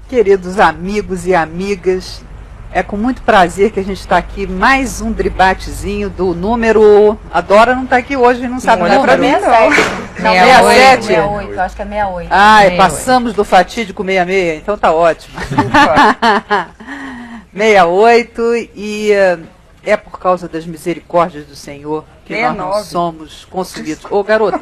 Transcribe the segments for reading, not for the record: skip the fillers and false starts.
Queridos amigos e amigas, é com muito prazer que a gente está aqui, mais um dribatezinho do número... A Dora não está aqui hoje, não sabe o número. Para mim, não. 67? 68, acho que é 68. Ah, passamos do fatídico 66, então tá ótimo. 68, e é por causa das misericórdias do Senhor que 69. Nós não somos consumidos. Ô, garota,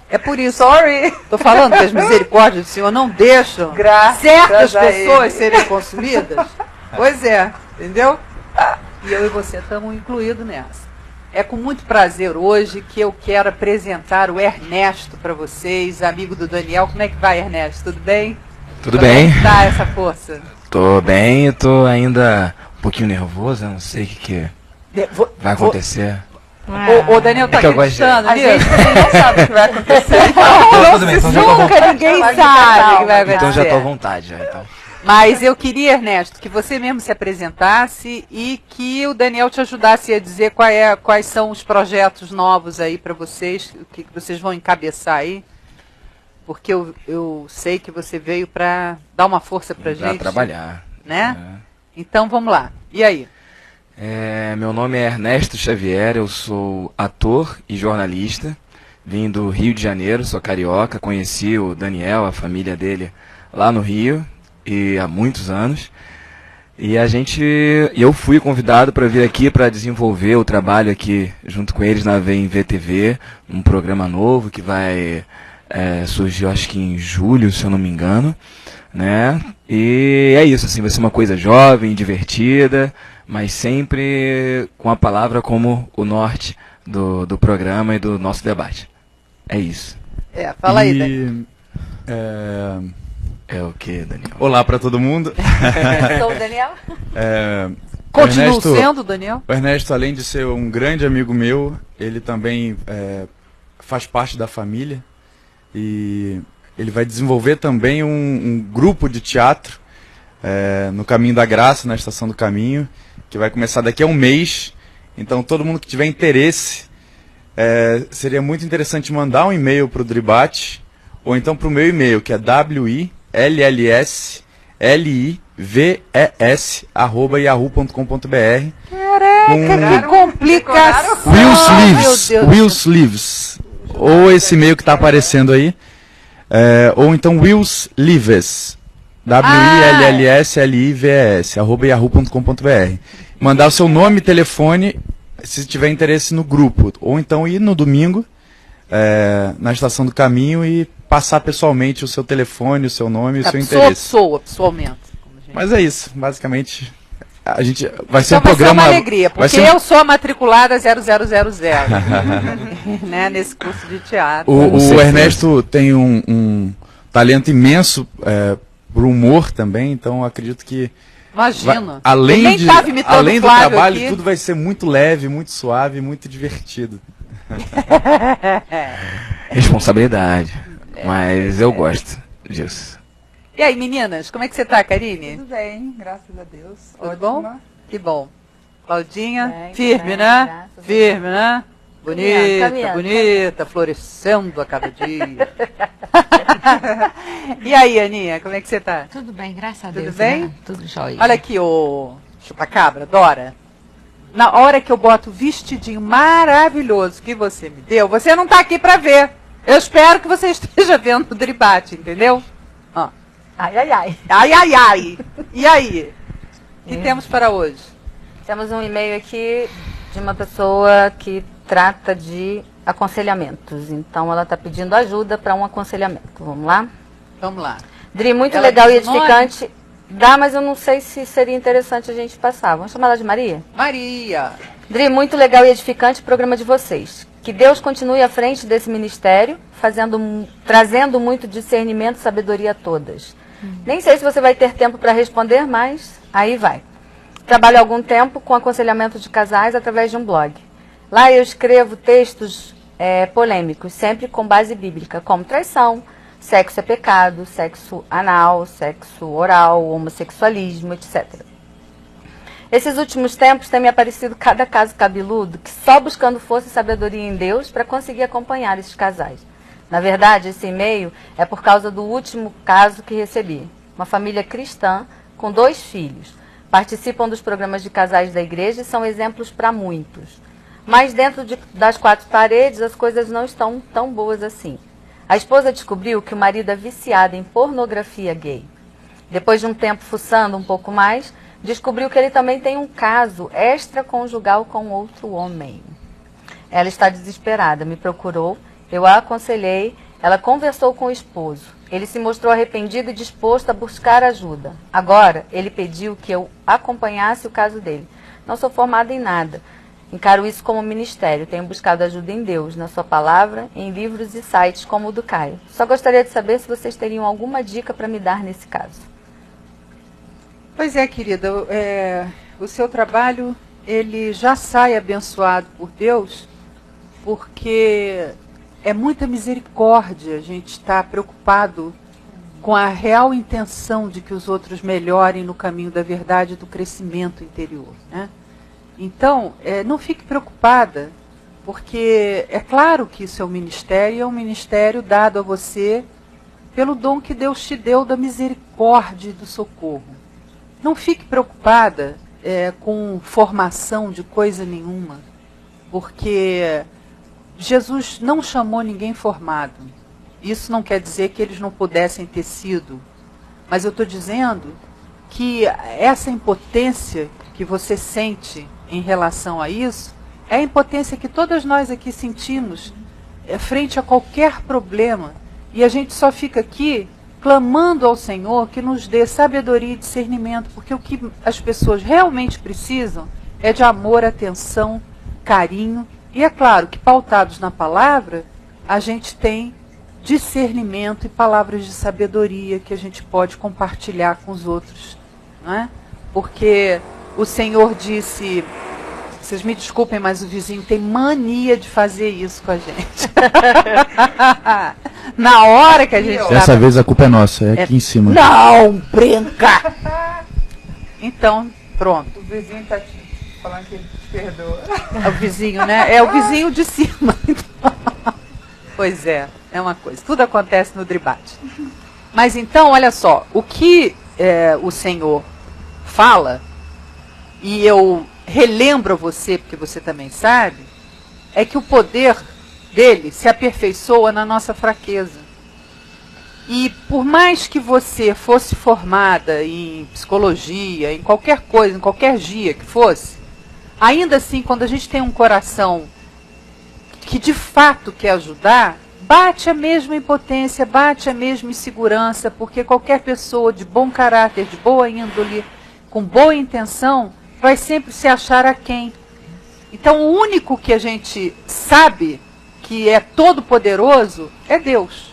é por isso. Sorry. Tô falando que as misericórdias do Senhor não deixam certas pessoas serem consumidas. Pois é, entendeu? E eu e você estamos incluídos nessa. É com muito prazer hoje que eu quero apresentar o Ernesto para vocês, amigo do Daniel. Como é que vai, Ernesto? Tudo bem? Tudo bem. Como é que tá essa força? Tô bem, eu tô ainda um pouquinho nervoso, eu não sei o que vai acontecer. O Daniel tá acreditando nisso? A gente não sabe o que vai acontecer. Tudo bem, então já tô Nunca ninguém sabe o que vai acontecer. Então já tô à vontade, já, então. Mas eu queria, Ernesto, que você mesmo se apresentasse e que o Daniel te ajudasse a dizer quais são os projetos novos aí para vocês, o que vocês vão encabeçar aí. Porque eu sei que você veio para dar uma força pra gente. Para trabalhar. Né? Então vamos lá. E aí? Meu nome é Ernesto Xavier, eu sou ator e jornalista. Vim do Rio de Janeiro, sou carioca, conheci o Daniel, a família dele lá no Rio, e há muitos anos. E eu fui convidado para vir aqui para desenvolver o trabalho aqui junto com eles na VTV, um programa novo que vai surgir, acho que em julho, se eu não me engano, né? E é isso, assim, vai ser uma coisa jovem, divertida, mas sempre com a palavra como o norte do programa e do nosso debate. É isso. Fala aí, Daniel. É o que, Daniel? Olá para todo mundo. Sou o Daniel. Continuo sendo o Daniel. O Ernesto, além de ser um grande amigo meu, ele também faz parte da família. E ele vai desenvolver também um grupo de teatro no Caminho da Graça, na Estação do Caminho, que vai começar daqui a um mês. Então, todo mundo que tiver interesse, seria muito interessante mandar um e-mail para o Dribate, ou então para o meu e-mail, que é willslives@yahoo.com.br. Caraca, que complicação! Will Sleeves. Ou esse e-mail que está aparecendo aí, ou então Wills Lives, WILLSLIVES, @yahoo.com.br. Mandar o seu nome e telefone, se tiver interesse no grupo, ou então ir no domingo, na Estação do Caminho, e passar pessoalmente o seu telefone, o seu nome e o seu interesse. Pessoalmente. Mas é isso, basicamente. A gente vai ser um vai programa... Ser uma alegria, porque eu sou a matrculada 0000, né, nesse curso de teatro. O Ernesto tem um talento imenso para o humor também, então acredito que... Imagina. Além do trabalho, aqui, tudo vai ser muito leve, muito suave, muito divertido. Responsabilidade, mas eu gosto disso. E aí, meninas, como é que você tá, Karine? Tudo bem, graças a Deus. Tudo bom? Que bom. Claudinha, bem, firme, bem, né? Firme, né? Bonita, caminhando. Bonita, florescendo a cada dia. E aí, Aninha, como é que você tá? Tudo bem, graças a Tudo Deus. bem? Né? Tudo jóia. Olha aqui, ô chupacabra, Dora. Na hora que eu boto o vestidinho maravilhoso que você me deu, você não tá aqui pra ver. Eu espero que você esteja vendo o Dribate, entendeu? Ó. Ai, ai, ai. Ai, ai, ai. E aí? O que temos para hoje? Temos um e-mail aqui de uma pessoa que trata de aconselhamentos. Então, ela está pedindo ajuda para um aconselhamento. Vamos lá? Vamos lá. Dri, muito Ela legal e diz o nome? edificante. Dá, mas eu não sei se seria interessante a gente passar. Vamos chamar ela de Maria? Maria. Dri, muito legal e edificante o programa de vocês. Que Deus continue à frente desse ministério, trazendo muito discernimento e sabedoria a todas. Nem sei se você vai ter tempo para responder, mas aí vai. Trabalho há algum tempo com aconselhamento de casais através de um blog. Lá eu escrevo textos polêmicos, sempre com base bíblica, como traição, sexo é pecado, sexo anal, sexo oral, homossexualismo, etc. Esses últimos tempos tem me aparecido cada caso cabeludo que só buscando força e sabedoria em Deus para conseguir acompanhar esses casais. Na verdade, esse e-mail é por causa do último caso que recebi. Uma família cristã com 2 filhos. Participam dos programas de casais da igreja e são exemplos para muitos. Mas dentro das 4 paredes as coisas não estão tão boas assim. A esposa descobriu que o marido é viciado em pornografia gay. Depois de um tempo fuçando um pouco mais, descobriu que ele também tem um caso extraconjugal com outro homem. Ela está desesperada, me procurou, eu a aconselhei, ela conversou com o esposo. Ele se mostrou arrependido e disposto a buscar ajuda. Agora, ele pediu que eu acompanhasse o caso dele. Não sou formada em nada. Encaro isso como ministério. Tenho buscado ajuda em Deus, na sua palavra, em livros e sites como o do Caio. Só gostaria de saber se vocês teriam alguma dica para me dar nesse caso. Pois é, querida, o seu trabalho, ele já sai abençoado por Deus, porque é muita misericórdia a gente estar preocupado com a real intenção de que os outros melhorem no caminho da verdade e do crescimento interior, né? Então, não fique preocupada, porque é claro que isso é um ministério dado a você pelo dom que Deus te deu da misericórdia e do socorro. Não fique preocupada com formação de coisa nenhuma, porque Jesus não chamou ninguém formado. Isso não quer dizer que eles não pudessem ter sido, mas eu estou dizendo que essa impotência que você sente em relação a isso é a impotência que todas nós aqui sentimos frente a qualquer problema, e a gente só fica aqui clamando ao Senhor que nos dê sabedoria e discernimento, porque o que as pessoas realmente precisam é de amor, atenção, carinho, e é claro que pautados na palavra, a gente tem discernimento e palavras de sabedoria que a gente pode compartilhar com os outros, não é? Porque o Senhor disse, vocês me desculpem, mas o vizinho tem mania de fazer isso com a gente. Na hora que a gente... Dessa vez a culpa é nossa, é aqui em cima. Não, brinca! Então, pronto. O vizinho está te falando que ele te perdoa. É o vizinho, né? É o vizinho de cima. Pois é uma coisa. Tudo acontece no dribate. Mas então, olha só, o que o Senhor fala, e eu relembro a você, porque você também sabe, é que o poder dele se aperfeiçoa na nossa fraqueza. E por mais que você fosse formada em psicologia, em qualquer coisa, em qualquer dia que fosse, ainda assim, quando a gente tem um coração que de fato quer ajudar, bate a mesma impotência, bate a mesma insegurança, porque qualquer pessoa de bom caráter, de boa índole, com boa intenção, vai sempre se achar aquém. Então o único que a gente sabe que é todo poderoso é Deus.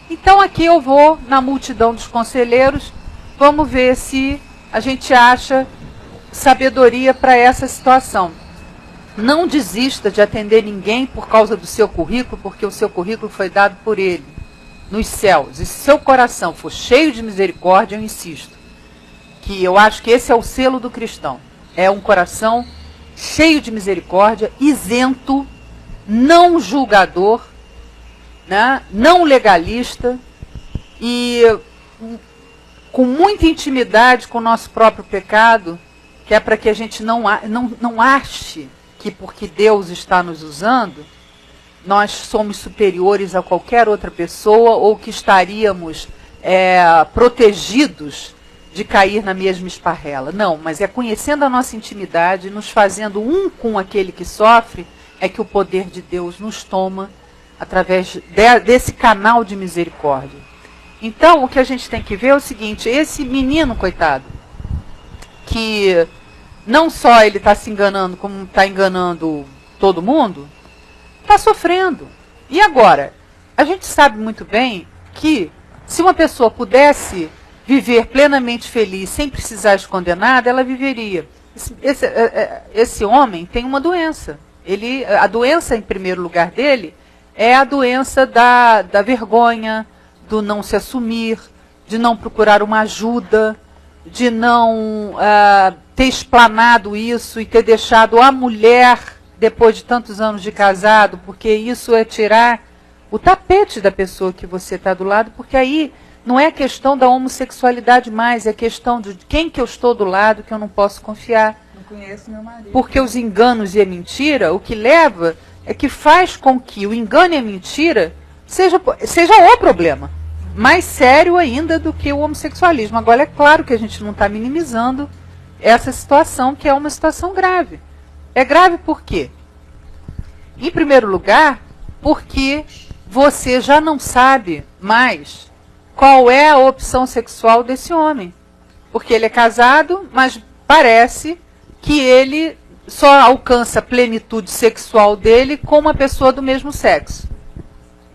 Então aqui eu vou na multidão dos conselheiros, vamos ver se a gente acha sabedoria para essa situação. Não desista de atender ninguém por causa do seu currículo, porque o seu currículo foi dado por ele nos céus. E se seu coração for cheio de misericórdia, eu insisto, que eu acho que esse é o selo do cristão. É um coração cheio de misericórdia, isento, não julgador, né? Não legalista e com muita intimidade com o nosso próprio pecado, que é para que a gente não ache que porque Deus está nos usando, nós somos superiores a qualquer outra pessoa ou que estaríamos protegidos de cair na mesma esparrela. Não, mas é conhecendo a nossa intimidade, nos fazendo um com aquele que sofre, é que o poder de Deus nos toma através desse canal de misericórdia. Então, o que a gente tem que ver é o seguinte, esse menino, coitado, que não só ele está se enganando, como está enganando todo mundo, está sofrendo. E agora? A gente sabe muito bem que se uma pessoa pudesse viver plenamente feliz sem precisar de condenada, ela viveria. Esse homem tem uma doença. A doença, em primeiro lugar, dele é a doença da vergonha, do não se assumir, de não procurar uma ajuda, de não ter explanado isso e ter deixado a mulher, depois de tantos anos de casado, porque isso é tirar o tapete da pessoa que você está do lado, porque aí não é questão da homossexualidade mais, é questão de quem que eu estou do lado que eu não posso confiar. Não conheço meu marido. Porque os enganos e a mentira, o que leva é que faz com que o engano e a mentira seja o problema. Mais sério ainda do que o homossexualismo. Agora, é claro que a gente não está minimizando essa situação, que é uma situação grave. É grave por quê? Em primeiro lugar, porque você já não sabe mais qual é a opção sexual desse homem. Porque ele é casado, mas parece que ele só alcança a plenitude sexual dele com uma pessoa do mesmo sexo.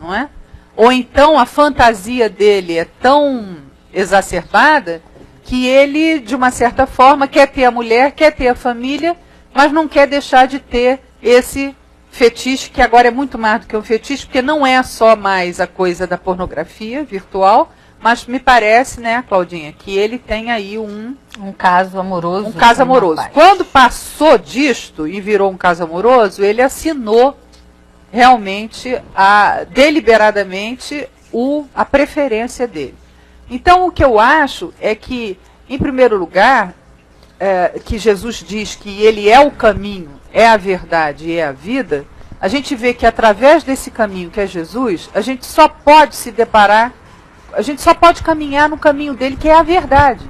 Não é? Ou então a fantasia dele é tão exacerbada que ele, de uma certa forma, quer ter a mulher, quer ter a família, mas não quer deixar de ter esse fetiche, que agora é muito mais do que um fetiche, porque não é só mais a coisa da pornografia virtual, mas me parece, né, Claudinha, que ele tem aí um caso amoroso. Um caso amoroso. Quando passou disto e virou um caso amoroso, ele assinou realmente, deliberadamente, a preferência dele. Então, o que eu acho é que, em primeiro lugar, que Jesus diz que ele é o caminho, é a verdade e é a vida, a gente vê que através desse caminho que é Jesus, a gente só pode se deparar, a gente só pode caminhar no caminho dele, que é a verdade.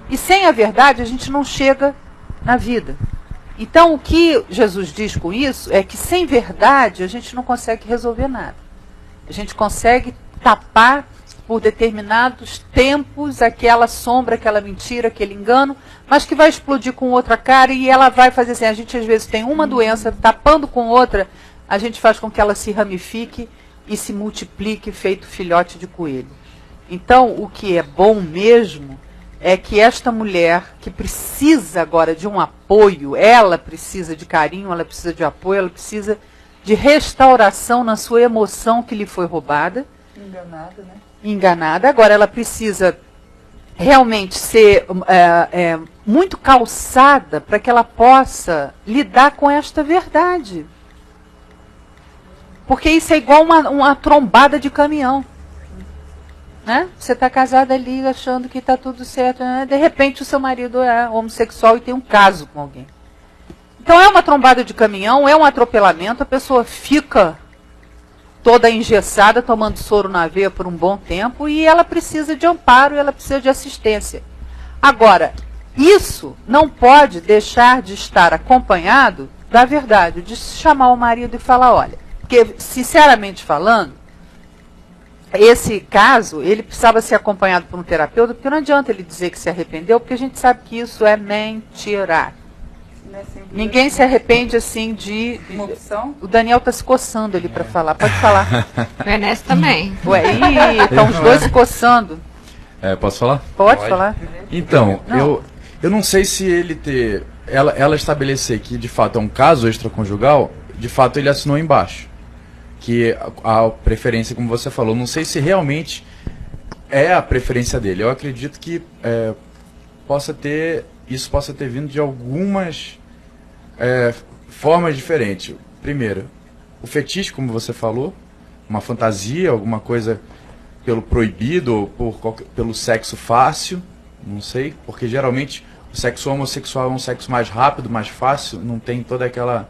E sem a verdade, a gente não chega na vida. Então, o que Jesus diz com isso é que sem verdade a gente não consegue resolver nada. A gente consegue tapar por determinados tempos aquela sombra, aquela mentira, aquele engano, mas que vai explodir com outra cara e ela vai fazer assim. A gente às vezes tem uma doença, tapando com outra, a gente faz com que ela se ramifique e se multiplique feito filhote de coelho. Então, o que é bom mesmo é que esta mulher, que precisa agora de um apoio, ela precisa de carinho, ela precisa de apoio, ela precisa de restauração na sua emoção que lhe foi roubada. Enganada, né? Enganada. Agora ela precisa realmente ser muito calçada para que ela possa lidar com esta verdade. Porque isso é igual uma trombada de caminhão. Né? Você está casada ali achando que está tudo certo, né? De repente o seu marido é homossexual e tem um caso com alguém. Então é uma trombada de caminhão, é um atropelamento, a pessoa fica toda engessada, tomando soro na veia por um bom tempo, e ela precisa de amparo, ela precisa de assistência. Agora, isso não pode deixar de estar acompanhado da verdade, de chamar o marido e falar, olha, porque, sinceramente falando, esse caso, ele precisava ser acompanhado por um terapeuta, porque não adianta ele dizer que se arrependeu, porque a gente sabe que isso é mentira. Ninguém se arrepende assim de... Uma opção? O Daniel está se coçando ali para falar. Pode falar. O Ernesto também. Ué, estão os dois se coçando. Posso falar? Pode falar. Então, eu não sei se ele ter... Ela estabelecer que, de fato, é um caso extraconjugal, de fato, ele assinou embaixo. Que a preferência, como você falou, não sei se realmente é a preferência dele. Eu acredito que isso possa ter vindo de algumas formas diferentes. Primeiro, o fetiche, como você falou, uma fantasia, alguma coisa pelo proibido ou pelo sexo fácil, não sei, porque geralmente o sexo homossexual é um sexo mais rápido, mais fácil, não tem toda aquela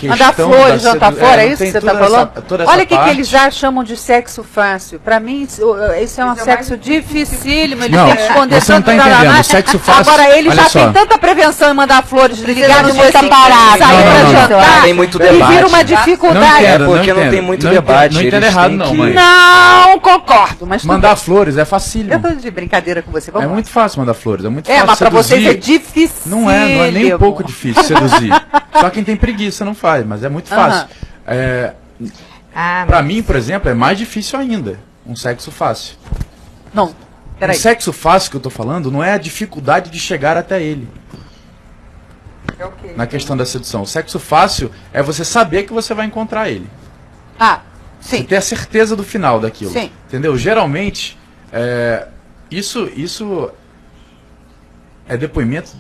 Mandar flores, jantar fora, é isso que você está falando? Olha o que parte. eles já chamam de sexo fácil. Para mim, isso é um sexo dificílimo. Ele Não, tem que esconder você não tanto tá da entendendo, danada. o sexo fácil- Agora, ele olha já só. tem tanta prevenção em mandar flores, ligar no muita assim, parada. sair pra Não, não, não. jantar, Tem muito e debate. vira uma Não dificuldade. entendo, porque não entendo. tem muito Não debate, Não entendo eles errado, têm não, que- mas... Não concordo, mas tudo Mandar bem. flores é Eu facílimo. tô de brincadeira com você. Vamos É lá. muito fácil mandar flores, é muito fácil mas pra vocês é seduzir. difícil. Não é nem um pouco difícil seduzir. Só quem tem preguiça não faz, mas é muito fácil. Pra mim, por exemplo, é mais difícil ainda um sexo fácil. Não, O peraí. sexo fácil que eu tô falando não é a dificuldade de chegar até ele. É o quê? Na questão da sedução. O sexo fácil é você saber que você vai encontrar ele. Ah, Você sim. ter a certeza do final daquilo. Sim. Entendeu? Geralmente, isso é depoimento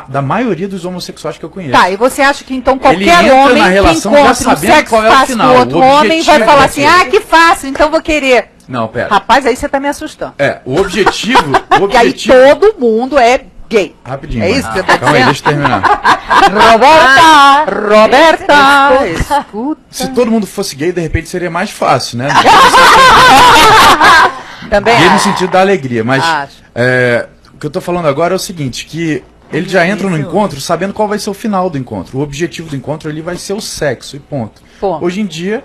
da maioria dos homossexuais que eu conheço. Tá, e você acha que então Ele qualquer entra homem na que relação já encontre um sabendo sexo qual é o fácil final, com outro o homem vai objetivo falar assim, daquilo. que fácil, então vou querer. Não, pera. Rapaz, aí você tá me assustando. O objetivo... O Porque aí objetivo todo mundo é gay. Rapidinho. É mano. isso que você tá Calma aí, dizendo? deixa eu terminar. Roberta, escuta. Se todo mundo fosse gay, de repente seria mais fácil, né? Também Gay no acho. sentido da alegria, mas Acho. o que eu tô falando agora é o seguinte, que ele já entra no encontro sabendo qual vai ser o final do encontro. O objetivo do encontro ali vai ser o sexo e ponto. Ponto. Hoje em dia,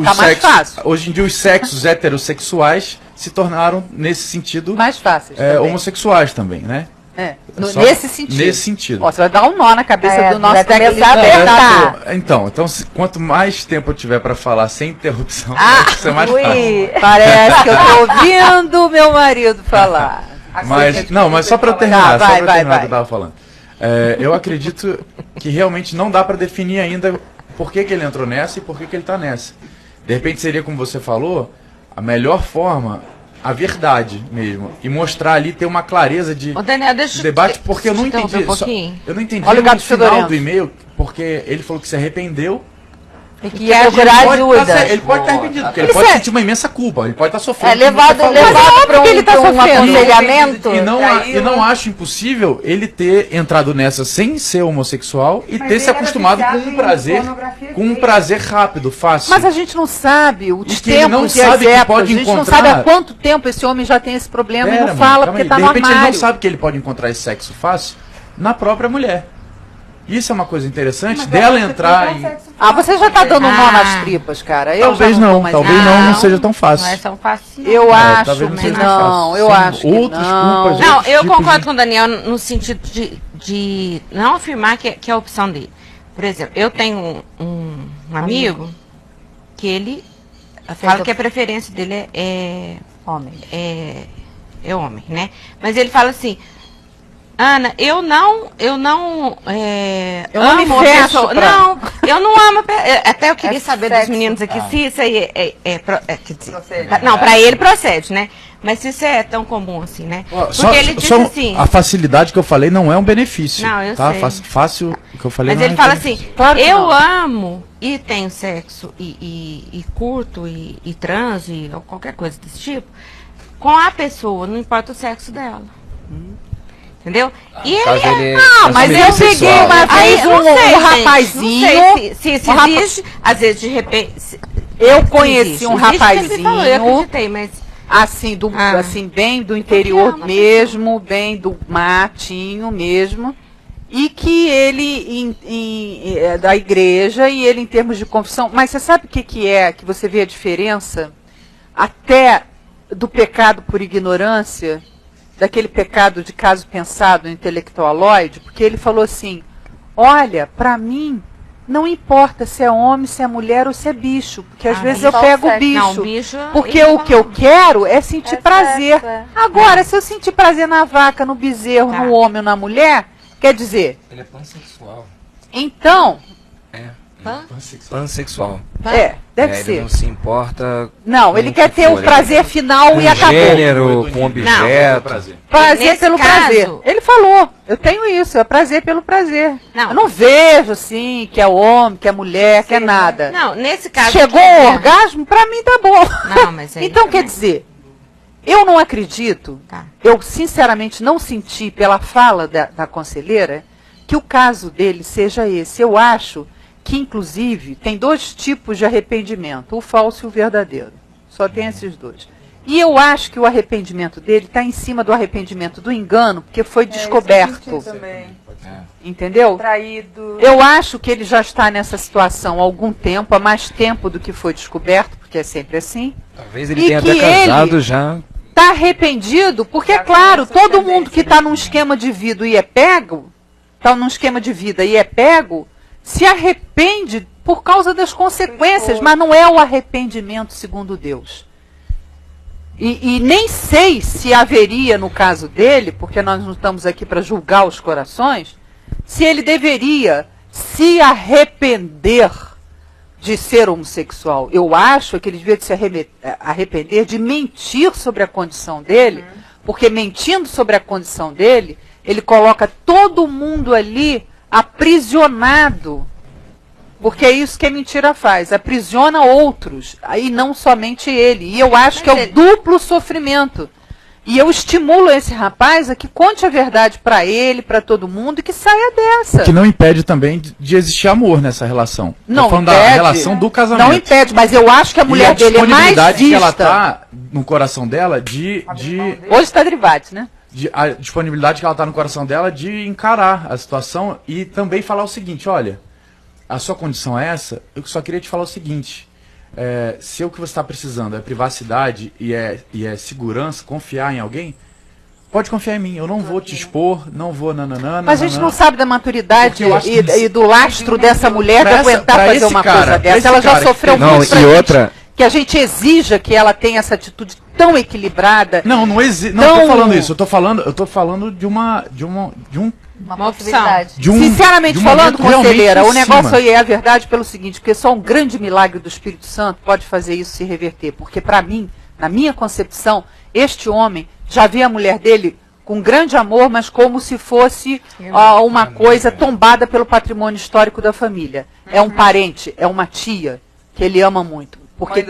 Tá mais fácil. hoje em dia os sexos heterossexuais se tornaram, nesse sentido, Mais fácil. também. homossexuais também, né? Só Nesse sentido. Nesse sentido. Ó, você vai dar um nó na cabeça do nosso vai começar a técnico. apertar. Então, quanto mais tempo eu tiver para falar sem interrupção, Ah, vai ser mais fácil. ui, parece que eu tô ouvindo meu marido falar. Mas só para eu terminar, Tá, vai, só para vai, terminar o que eu vai. tava falando. Eu acredito que realmente não dá para definir ainda por que ele entrou nessa e por que ele tá nessa. De repente seria, como você falou, a melhor forma, a verdade mesmo. E mostrar ali, ter uma clareza de Ô, Daniel, deixa de debate, porque eu não interromper entendi. um pouquinho. Eu não entendi Olha o gato no final fedorento. do e-mail, porque ele falou que se arrependeu. E que é procurar ajuda. Ele pode estar arrependido, porque ele Isso pode é- sentir uma imensa culpa, ele pode estar sofrendo. É levado como você falou. para que ele tá um sofrendo. aconselhamento. E não acho impossível ele ter entrado nessa sem ser homossexual e ter se acostumado com um prazer rápido, fácil. Mas a gente não sabe os E que ele não tempos e as sabe que épocas. pode A gente não encontrar- sabe há quanto tempo esse homem já tem esse problema e Pera, não mano, fala calma porque aí. tá De no repente ele não armário. sabe que ele pode encontrar esse sexo fácil na própria mulher. Isso é uma coisa interessante dela entrar em... Ah, você já tá dando um nó Ah. nas tripas, cara. Eu Talvez já não tô não, mais- talvez não seja tão Não é fácil. tão fácil. Eu acho talvez não que seja não, fácil. eu São acho que outras não. culpas, Não, outros eu tipos concordo de- com o Daniel no sentido de não afirmar que é a opção dele. Por exemplo, eu tenho um amigo que ele fala que a preferência dele é Homem. homem, né? Mas ele fala assim, Ana, eu não Eu não amo me a fecho pessoa. pra- Não, eu não amo. Até eu queria saber dos sexo. meninos aqui se isso aí quer dizer, Procede. não, pra ele procede, né? Mas se isso é tão comum assim, né? Porque Só- ele disse só assim. a facilidade que eu falei não é um benefício. Não, eu tá? sei. Fácil o que eu falei Mas não ele é fala benefício. assim, Claro que eu não. amo e tenho sexo e curto e transo e qualquer coisa desse tipo com a pessoa, não importa o sexo dela. Entendeu? E caso ele ele Não, mas eu assumir peguei sexual. uma Aí, vez eu não sei, um gente, rapazinho. não sei se isso um rapa- existe, às vezes de repente. Eu conheci existe. um Existe porque ele falou, eu rapazinho, acreditei, mas assim, Ah. assim, bem do interior ama a mesmo, bem do matinho mesmo, e que ele é da igreja e ele em termos de confissão. Mas você sabe o que é que você vê a diferença até do pecado por ignorância, daquele pecado de caso pensado intelectualoide? Porque ele falou assim: olha, para mim não importa se é homem, se é mulher ou se é bicho, porque às vezes eu só o pego o sexo. bicho. não, bicho. Porque ele o que eu falou. quero é sentir É prazer. sexo, é. Agora, se eu sentir prazer na vaca, no bezerro, Tá. no homem ou na mulher, quer dizer, Ele é pansexual. então, Pansexual. deve Ele ser. não se importa. Não, com ele o quer que ter o for, prazer final com e acabou. gênero, com objeto. Prazer Nesse pelo caso- prazer. Ele falou, eu tenho isso, é prazer pelo prazer. Não. Eu não vejo assim, que é homem, que é mulher, que é nada. Não, nesse caso. Chegou que- ao orgasmo, pra mim tá bom. Não, mas aí Então, também. quer dizer, eu não acredito, Tá. eu sinceramente não senti pela fala da conselheira que o caso dele seja esse. Eu acho que, inclusive, tem 2 tipos de arrependimento, o falso e o verdadeiro. Só tem esses 2. E eu acho que o arrependimento dele está em cima do arrependimento do engano, porque foi descoberto. Entendeu? Traído. Eu acho que ele já está nessa situação há algum tempo, há mais tempo do que foi descoberto, porque é sempre assim. Talvez ele tenha até casado já. Está arrependido, porque é claro, todo mundo que está num esquema de vida e é pego, se arrepende por causa das consequências, mas não é o arrependimento segundo Deus. E nem sei se haveria no caso dele, porque nós não estamos aqui para julgar os corações, se ele deveria se arrepender de ser homossexual. Eu acho que ele devia se arrepender de mentir sobre a condição dele, porque mentindo sobre a condição dele, ele coloca todo mundo ali aprisionado. Porque é isso que a mentira faz, aprisiona outros, aí não somente ele. E eu acho que é o duplo sofrimento. E eu estimulo esse rapaz a que conte a verdade para ele, para todo mundo, e que saia dessa. O que não impede também de existir amor nessa relação. Não falando impede, da relação do casamento. Não impede, mas eu acho que a mulher dele é mais vista. Que ela tá no coração dela de hoje está derivado, né? A disponibilidade que ela tá no coração dela de encarar a situação e também falar o seguinte, olha, a sua condição é essa, eu só queria te falar o seguinte, se o que você está precisando é privacidade e é segurança, confiar em alguém, pode confiar em mim, eu não vou te expor, não vou nananana. Mas a gente não sabe da maturidade e do lastro dessa mulher de aguentar fazer uma coisa dessa. Ela já sofreu muito e outra que a gente exija que ela tenha essa atitude tão equilibrada. Não exige, não tô falando isso, eu tô falando de uma possibilidade. Sinceramente falando, conselheira, o negócio aí é a verdade pelo seguinte, porque só um grande milagre do Espírito Santo pode fazer isso se reverter. Porque para mim, na minha concepção, este homem já vê a mulher dele com grande amor, mas como se fosse uma coisa tombada pelo patrimônio histórico da família. É um parente, é uma tia que ele ama muito. Porque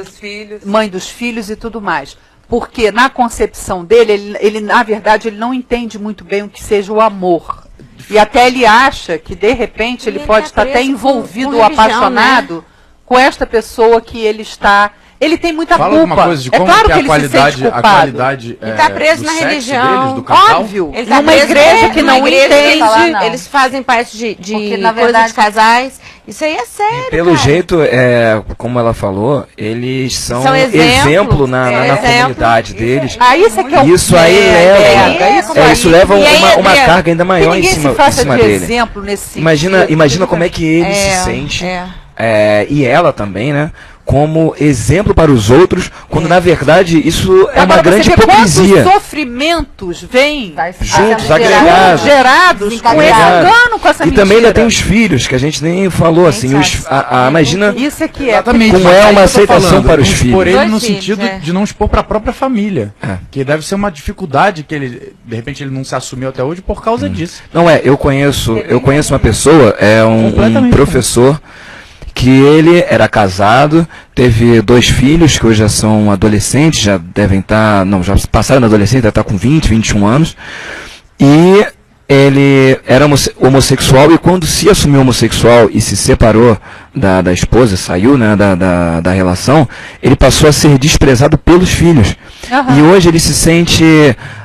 mãe dos filhos e tudo mais. Porque na concepção dele, ele na verdade, ele não entende muito bem o que seja o amor. E até ele acha que, de repente, ele pode estar até envolvido ou apaixonado, né, com esta pessoa que ele está... Ele tem muita culpa. Fala alguma coisa de como claro que ele se sente culpado. A qualidade ele está preso na religião. Deles, do casal? Óbvio. Ele tá numa igreja que não entende. Eles fazem parte de na coisa verdade, de casais. Isso aí é sério, e pelo jeito, como ela falou, eles são exemplo na comunidade deles. Isso é que é o isso aí leva, isso leva uma carga ainda maior em cima dele. Exemplo nesse Imagina como é que ele se sente, e ela também, né? Como exemplo para os outros, quando na verdade isso é uma grande hipocrisia. Quantos sofrimentos vêm juntos, agregados, gerados com esse engano, com essa mentira. E também ainda tem os filhos, que a gente nem falou, assim, imagina isso é que como é uma aceitação para os filhos. Por ele no sentido de não expor para a própria família, que deve ser uma dificuldade que ele, de repente, ele não se assumiu até hoje por causa disso. Não eu conheço uma pessoa, um professor, que ele era casado, teve 2 filhos, que hoje já são adolescentes, já devem estar, já passaram da adolescência, deve estar com 20, 21 anos, e ele era homossexual, e quando se assumiu homossexual e se separou da esposa, saiu, né, da relação, ele passou a ser desprezado pelos filhos. E hoje ele se sente,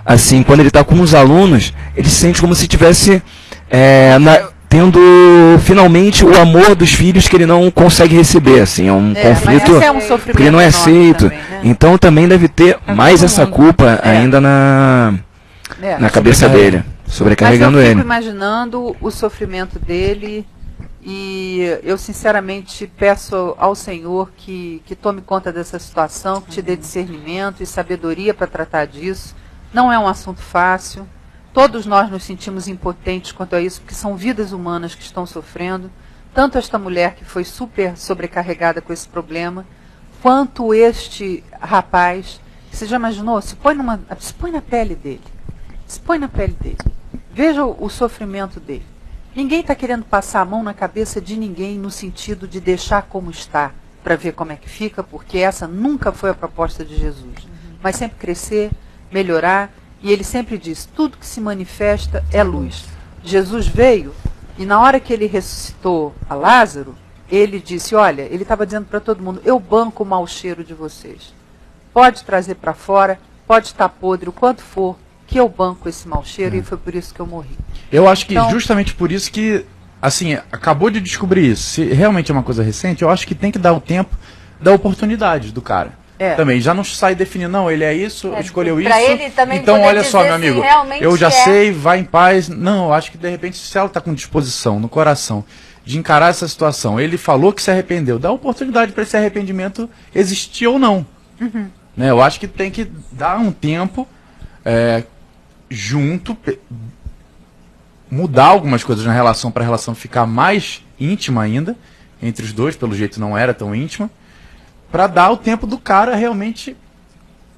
assim, quando ele está com os alunos, ele se sente como se tivesse... tendo finalmente o amor dos filhos que ele não consegue receber, assim, é um conflito que ele não é aceito. Também, né? Então também deve ter mais essa culpa ainda na cabeça dele, sobrecarregando ele. Mas eu fico imaginando o sofrimento dele e eu sinceramente peço ao Senhor que tome conta dessa situação, que te dê discernimento e sabedoria para tratar disso. Não é um assunto fácil. Todos nós nos sentimos impotentes quanto a isso, porque são vidas humanas que estão sofrendo. Tanto esta mulher que foi super sobrecarregada com esse problema, quanto este rapaz. Você já imaginou? Se põe na pele dele. Se põe na pele dele. Veja o sofrimento dele. Ninguém está querendo passar a mão na cabeça de ninguém no sentido de deixar como está, para ver como é que fica, porque essa nunca foi a proposta de Jesus. Mas sempre crescer, melhorar. E ele sempre diz, tudo que se manifesta é luz. Jesus veio e na hora que ele ressuscitou a Lázaro, ele disse, olha, ele estava dizendo para todo mundo, eu banco o mau cheiro de vocês. Pode trazer para fora, pode estar podre, o quanto for, que eu banco esse mau cheiro, e foi por isso que eu morri. Eu acho que Então, justamente por isso que, assim, acabou de descobrir isso. Se realmente é uma coisa recente, eu acho que tem que dar o tempo da oportunidade do cara. Também, já não sai definindo, não, ele é isso, escolheu pra isso, ele também então poder olha só, dizer meu se amigo, realmente eu já é. sei, vai em paz. Não, eu acho que de repente, se ela está com disposição no coração de encarar essa situação, ele falou que se arrependeu, dá oportunidade para esse arrependimento existir ou não. Né, eu acho que tem que dar um tempo junto, mudar algumas coisas na relação para a relação ficar mais íntima ainda, entre os dois, pelo jeito não era tão íntima, para dar o tempo do cara realmente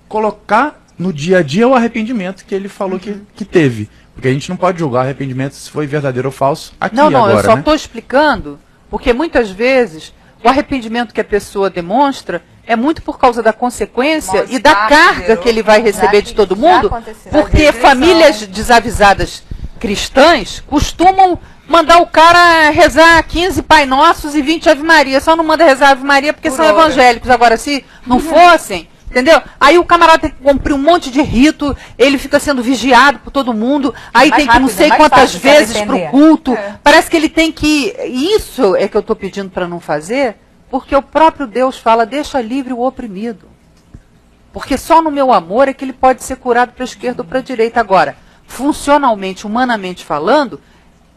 colocar no dia a dia o arrependimento que ele falou que teve. Porque a gente não pode julgar arrependimento se foi verdadeiro ou falso aqui não, agora, eu só né? estou explicando, porque muitas vezes o arrependimento que a pessoa demonstra é muito por causa da consequência e da carga que ele vai receber de todo mundo, porque famílias desavisadas cristãs costumam mandar o cara rezar 15 Pai Nossos e 20 Ave Maria. Só não manda rezar Ave Maria porque são evangélicos. Agora, se não fossem, entendeu? Aí o camarada tem que cumprir um monte de rito, ele fica sendo vigiado por todo mundo, aí tem que não sei quantas vezes pro culto. Parece que ele tem que... Isso é que eu estou pedindo para não fazer, porque o próprio Deus fala, deixa livre o oprimido. Porque só no meu amor é que ele pode ser curado para a esquerda ou para a direita. Agora, funcionalmente, humanamente falando,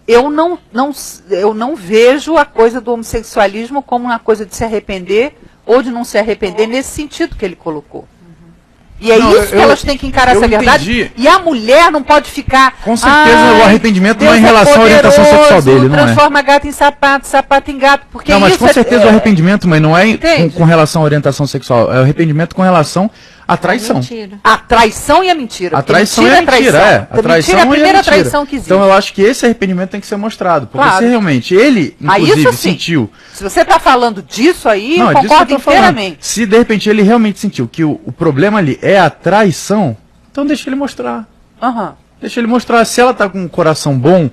eu não vejo a coisa do homossexualismo como uma coisa de se arrepender ou de não se arrepender nesse sentido que ele colocou. E é isso que elas têm que encarar essa verdade. E a mulher não pode ficar... Com certeza o arrependimento não é em relação à orientação sexual dele, não é? Transforma gato em sapato, sapato em gato. Porque não, mas isso com certeza o arrependimento, mas não é com relação à orientação sexual. É o arrependimento com relação à traição. Mentira. A traição e a mentira. A traição e a mentira, A traição é a e primeira mentira. traição que existe. Então eu acho que esse arrependimento tem que ser mostrado. Porque Claro. se realmente ele, inclusive, isso sim. sentiu... Se você está falando disso aí, Não, eu é disso que concordo eu tô falando. inteiramente. Se de repente ele realmente sentiu que o problema ali é a traição, então deixa ele mostrar. Aham. Deixa ele mostrar. Se ela tá com um coração bom,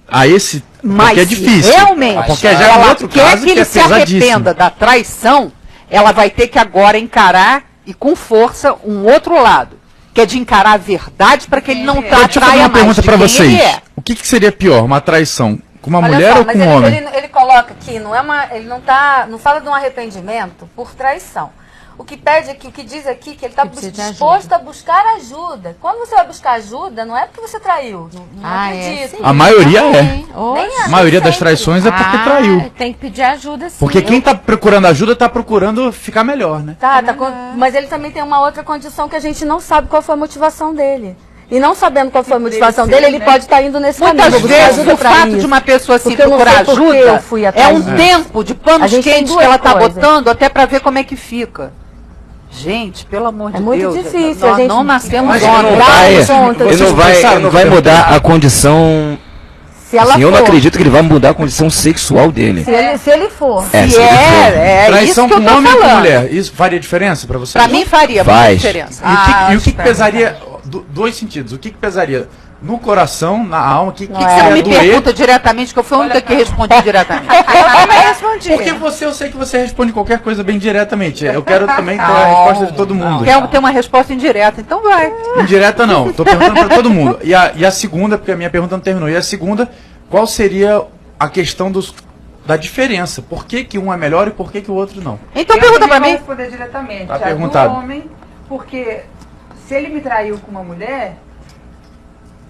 a esse... Mas porque é se difícil. realmente Porque já é ela outro quer caso que ele é se pesadíssimo. arrependa da traição, ela vai ter que agora encarar e com força um outro lado, que é de encarar a verdade para que ele não Deixa eu fazer traia uma mais pergunta de pra quem vocês. ele é. O que seria pior, uma traição com uma Olha mulher só, ou mas com um homem? ele coloca aqui, ele não fala de um arrependimento por traição. O que pede aqui, o que diz aqui, que ele está disposto a buscar ajuda. Quando você vai buscar ajuda, não é porque você traiu. Não acredito. A maioria é. Nem A maioria das traições é porque traiu. Tem que pedir ajuda, sim. Porque quem está procurando ajuda está procurando ficar melhor, né? Mas ele também tem uma outra condição que a gente não sabe qual foi a motivação dele. E não sabendo qual foi a motivação dele, ele pode estar indo nesse caminho. Muitas vezes o fato de uma pessoa assim procurar ajuda é um tempo de panos quentes que ela está botando até para ver como é que fica. Gente, pelo amor de Deus. É muito difícil. Nós não nascemos Ele não vai mudar a condição. Se ela assim, eu não for. acredito que ele vai mudar a condição sexual dele. Se ele for. Traição isso que com eu tô homem ou com falando. mulher, isso faria diferença para você? Para mim faria muita diferença. E o que pesaria, dois sentidos, o que pesaria no coração, na alma, o que Por que você não me pergunta diretamente, que eu fui a única que respondi diretamente? Eu também respondi. Porque eu sei que você responde qualquer coisa bem diretamente. Eu quero também ter a resposta de todo mundo. Quer ter uma resposta indireta, então vai. Indireta não, tô perguntando para todo mundo. E a segunda, porque a minha pergunta não terminou, e a segunda, qual seria a questão da diferença? Por que um é melhor e por que o outro não? Então pergunta para mim. Eu vou responder diretamente. Tá A perguntado. do homem, porque se ele me traiu com uma mulher,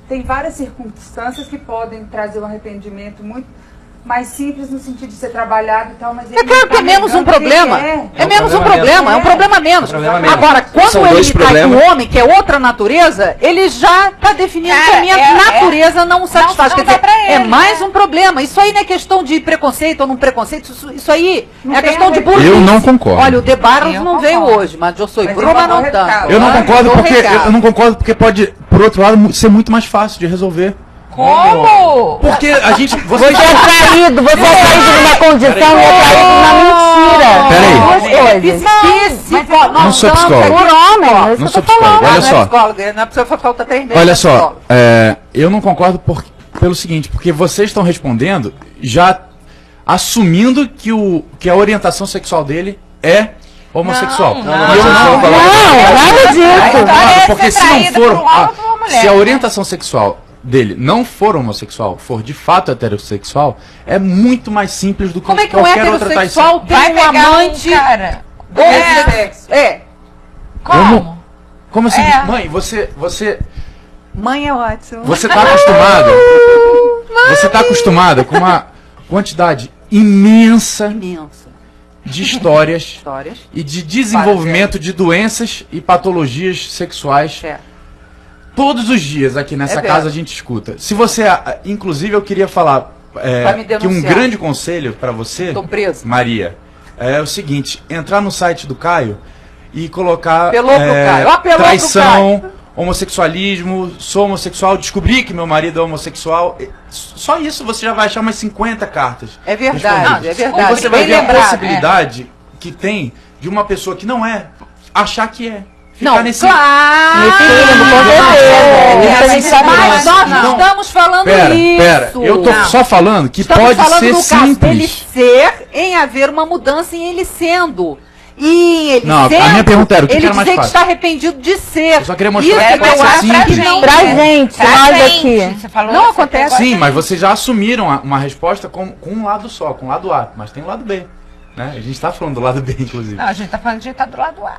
tem várias circunstâncias que podem trazer um arrependimento muito mais simples no sentido de ser trabalhado e tal, mas ele É claro que é menos um problema. É menos um problema, é um problema menos. Agora, quando ele trai com um homem, que é outra natureza, ele já está definindo que a minha natureza não o satisfaz. Quer dizer, é mais um problema. Isso aí não é questão de preconceito ou não preconceito, isso aí é questão de burrice. Eu não concordo. Olha, o De Barros não veio hoje, mas eu sou Bruna não tanto. Eu não concordo porque pode, por outro lado, ser muito mais fácil de resolver. Como? Porque a gente... Você é traído numa condição e é traído numa mentira. Peraí. Duas coisas. Não sou psicólogo. Por homem. Não sou psicólogo. Olha só. Não é precisa falta 3 meses. Olha só, eu não concordo pelo seguinte, porque vocês estão respondendo já assumindo que a orientação sexual dele é homossexual. Não, nada disso. Porque se não for, se a orientação sexual dele não for homossexual, for de fato heterossexual, é muito mais simples do que Como é que um qualquer outra heterossexual traição. tem um amante? Como? Como assim? Mãe, você Mãe é ótimo. Você tá acostumada? Você tá acostumada com uma quantidade imensa de histórias e de desenvolvimento de doenças e patologias sexuais. Todos os dias aqui nessa casa a gente escuta. Se você, inclusive, eu queria falar que um grande conselho para você, Maria, é o seguinte: entrar no site do Caio e colocar traição, homossexualismo, sou homossexual, descobri que meu marido é homossexual. Só isso você já vai achar umas 50 cartas. É verdade, é verdade. E você vai ver a possibilidade que tem de uma pessoa que não é, achar que é. Ficar nesse... Mas nós não estamos falando isso. Pera, eu tô só falando que pode ser simples. Ele ser em haver uma mudança em ele sendo. E ele sendo, a minha pergunta era, o que ele era mais dizer que fácil? está arrependido de ser. Eu só queria mostrar que eu acho simples. Pra gente, nós aqui. Não acontece. Sim, mas vocês já assumiram uma resposta com um lado só, com o lado A, mas tem o lado B. Né? A gente tá falando do lado B, inclusive. Não, a gente tá falando de estar do lado A.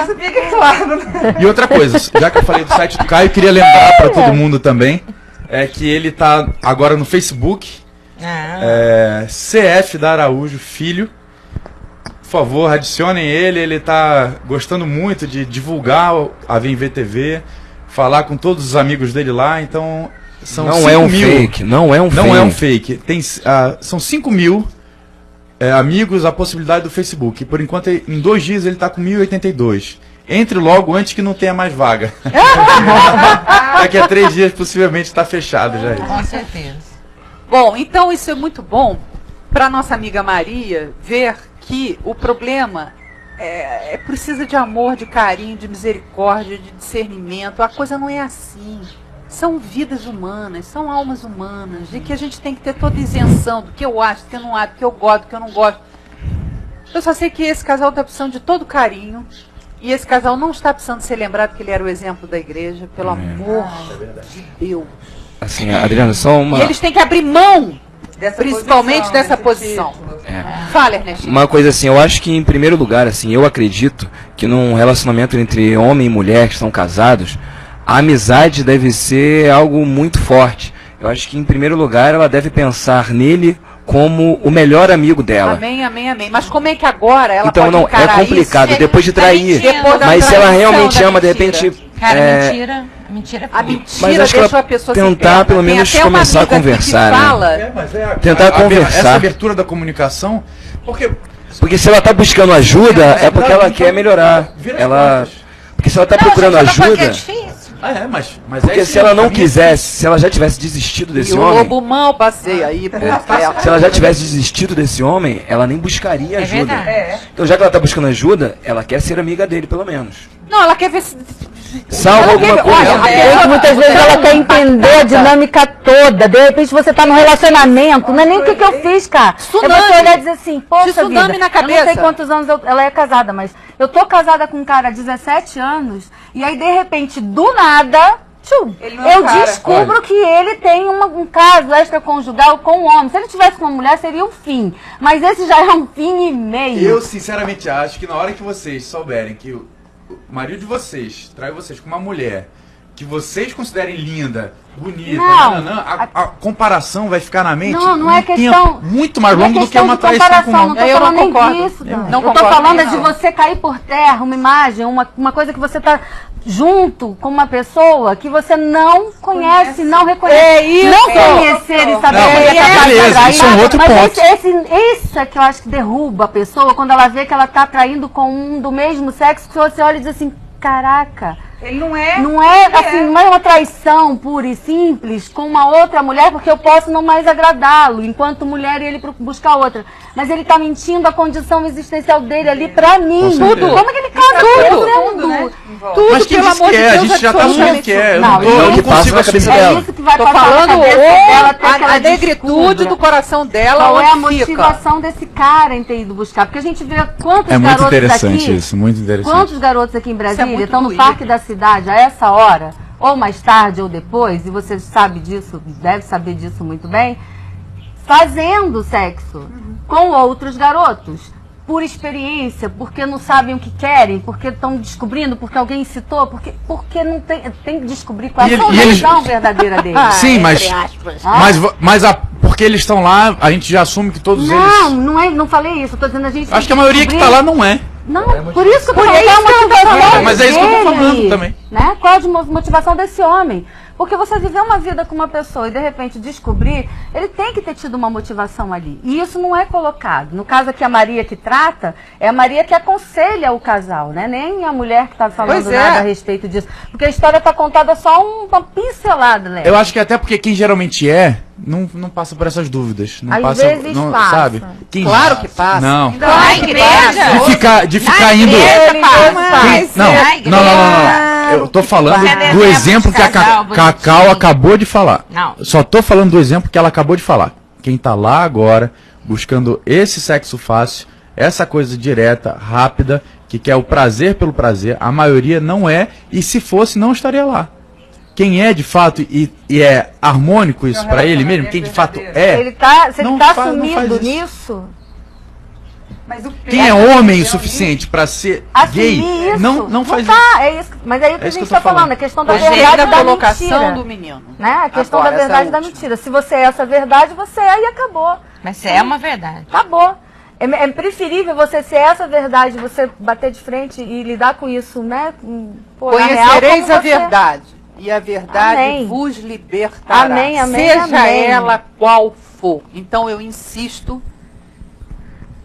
Isso fica claro. E outra coisa, já que eu falei do site do Caio, eu queria lembrar para todo mundo também, que ele tá agora no Facebook, CF da Araújo Filho. Por favor, adicionem ele tá gostando muito de divulgar a VMV TV, falar com todos os amigos dele lá, então são 5 mil. Não é um fake. Tem, são 5 mil amigos, a possibilidade do Facebook. Por enquanto, em 2 dias ele está com 1.082. Entre logo antes que não tenha mais vaga. Daqui a 3 dias possivelmente está fechado já. Com certeza. Bom, então isso é muito bom para nossa amiga Maria ver que o problema precisa de amor, de carinho, de misericórdia, de discernimento. A coisa não é assim. São vidas humanas, são almas humanas, de que a gente tem que ter toda isenção do que eu acho, do que eu não acho, do que eu gosto, do que eu não gosto. Eu só sei que esse casal está precisando de todo carinho, e esse casal não está precisando ser lembrado que ele era o exemplo da igreja, pelo amor de Deus. Assim, Adriana, só uma... E eles têm que abrir mão, principalmente dessa posição. Fala, Ernesto. Uma coisa assim, eu acho que em primeiro lugar, assim, eu acredito que num relacionamento entre homem e mulher que estão casados, a amizade deve ser algo muito forte. Eu acho que, em primeiro lugar, ela deve pensar nele como o melhor amigo dela. Amém, amém, amém. Mas como é que agora ela então, pode não, encarar é complicado, isso? depois de trair. Mas se ela realmente ama, de repente... Cara, mentira. A mentira mas acho que deixa a pessoa tentar, pelo menos, começar a conversar, né? Tentar conversar. Essa abertura da comunicação... Porque se ela está buscando ajuda, é porque ela quer melhorar. Porque se ela está procurando ajuda... Porque se ela não quisesse, se ela já tivesse desistido desse homem... o lobo mal passeia aí. Se ela já tivesse desistido desse homem, ela nem buscaria ajuda. Então, já que ela está buscando ajuda, ela quer ser amiga dele, pelo menos. Não, ela quer ver se... Salva alguma coisa. Muitas vezes ela quer entender a dinâmica toda. De repente você está no relacionamento, não é nem o que eu fiz, cara. É você olhar e dizer assim, poxa vida, na cabeça. eu não sei quantos anos ela é casada, mas eu tô casada com um cara há 17 anos, e aí de repente, do nada, eu descubro que ele tem um caso extraconjugal com um homem. Se ele tivesse com uma mulher, seria um fim. Mas esse já é um fim e meio. Eu sinceramente acho que na hora que vocês souberem que o marido de vocês trai vocês com uma mulher que vocês considerem linda, bonita, a comparação vai ficar na mente não é questão, muito mais longo do que uma traição com não tô falando nem disso. Eu tô falando de você cair por terra, uma imagem, uma coisa que você tá junto com uma pessoa que você não conhece, não reconhece. Não conhecer e saber que isso é um outro ponto. Isso é que eu acho que derruba a pessoa quando ela vê que ela tá traindo com um do mesmo sexo, que você olha e diz assim, caraca, Ele não é... Não é, assim, não é uma traição pura e simples com uma outra mulher, porque eu posso não mais agradá-lo, enquanto mulher, e ele buscar outra. Mas ele está mentindo a condição existencial dele ali pra mim. Tudo. Como é que ele casou? Tudo, né? Tudo, Mas quem pelo disse amor que de é? Deus, A gente já tá assumindo que é. Eu Não, não que passa consigo na cabeça assumir. É dela. isso que vai Tô passar falando na cabeça dela até que ela a negritude descubra do coração dela, qual é a onde fica. motivação desse cara em ter ido buscar. Porque a gente vê quantos É muito garotos interessante aqui... isso, muito interessante. Quantos garotos aqui em Brasília muito estão no doído. Parque da Cidade a essa hora, ou mais tarde ou depois, e você sabe disso, deve saber disso muito bem, fazendo sexo com outros garotos, por experiência, porque não sabem o que querem, porque estão descobrindo, porque alguém incitou, porque não tem que descobrir qual é a condição verdadeira deles. Sim, mas porque eles estão lá, a gente já assume que todos eles... Não falei isso, eu tô dizendo a gente... Acho que a maioria que está lá não é. Não, por isso que eu tô falando, qual é a motivação Mas é isso que eu tô falando dele, também. Né? Qual a motivação desse homem? Porque você viver uma vida com uma pessoa e de repente descobrir, ele tem que ter tido uma motivação ali. E isso não é colocado. No caso aqui, a Maria que trata, é a Maria que aconselha o casal, né? Nem a mulher que está falando nada a respeito disso. Porque a história está contada só uma pincelada, né? Eu acho que até porque quem geralmente não passa por essas dúvidas. Não Às passa, vezes não, passa. Sabe? Claro que passa. Não. Na igreja. De ficar indo... Não. Eu tô falando do exemplo que a Cacau acabou de falar. Não. Só tô falando do exemplo que ela acabou de falar. Quem tá lá agora, buscando esse sexo fácil, essa coisa direta, rápida, que quer o prazer pelo prazer, a maioria não é, e se fosse, não estaria lá. Quem é de fato e é harmônico isso pra ele mesmo, quem de fato é... Se ele tá assumido nisso... Mas o Quem é homem o suficiente pra ser gay, isso. não faz isso. É isso. Mas aí o que a isso gente que eu está tô falando, a questão da O jeito verdade da da colocação mentira. do menino. Né? A questão Agora, da verdade essa da última. mentira. Se você é essa verdade, você é e acabou. Mas é uma verdade. Acabou. É preferível você ser essa verdade, você bater de frente e lidar com isso, né? Pô, na real, Conhecereis como a você- verdade, e a verdade Amém. vos libertará. Amém, amém, seja amém. ela qual for. Então eu insisto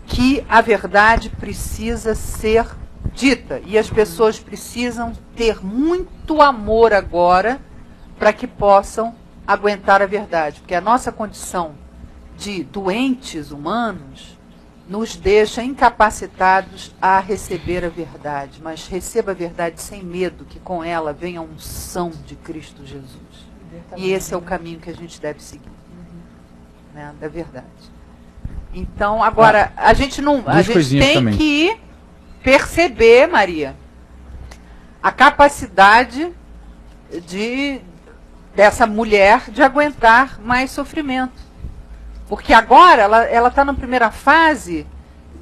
que a verdade precisa ser dita. E as pessoas precisam ter muito amor agora para que possam aguentar a verdade. Porque a nossa condição de doentes humanos nos deixa incapacitados a receber a verdade. Mas receba a verdade sem medo, que com ela venha a unção de Cristo Jesus. E esse é o caminho que a gente deve seguir, né, da verdade. Então, agora, a gente tem também. que perceber, Maria, a capacidade dessa mulher de aguentar mais sofrimento. Porque agora ela está na primeira fase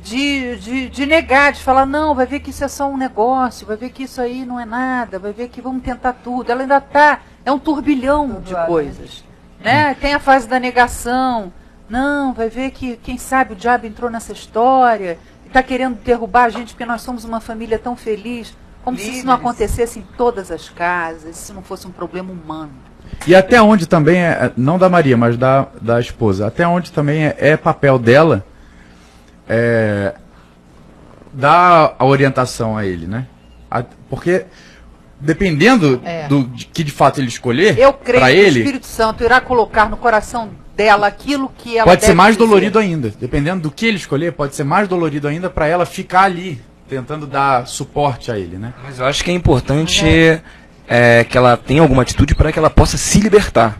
de negar, de falar, não, vai ver que isso é só um negócio, vai ver que isso aí não é nada, vai ver que vamos tentar tudo. Ela ainda está, é um turbilhão de coisas. Né? Tem a fase da negação. Não, vai ver que, quem sabe, o diabo entrou nessa história e está querendo derrubar a gente porque nós somos uma família tão feliz. Como se isso não acontecesse em todas as casas, se não fosse um problema humano. E até onde também, não da Maria, mas da esposa, até onde também é papel dela dar a orientação a ele, né? Porque dependendo que de fato ele escolher, Eu creio pra que ele, o Espírito Santo irá colocar no coração dela aquilo que ela pode ser deve mais dizer. dolorido ainda. Dependendo do que ele escolher, pode ser mais dolorido ainda para ela ficar ali, tentando dar suporte a ele, né? Mas eu acho que é importante que ela tenha alguma atitude para que ela possa se libertar,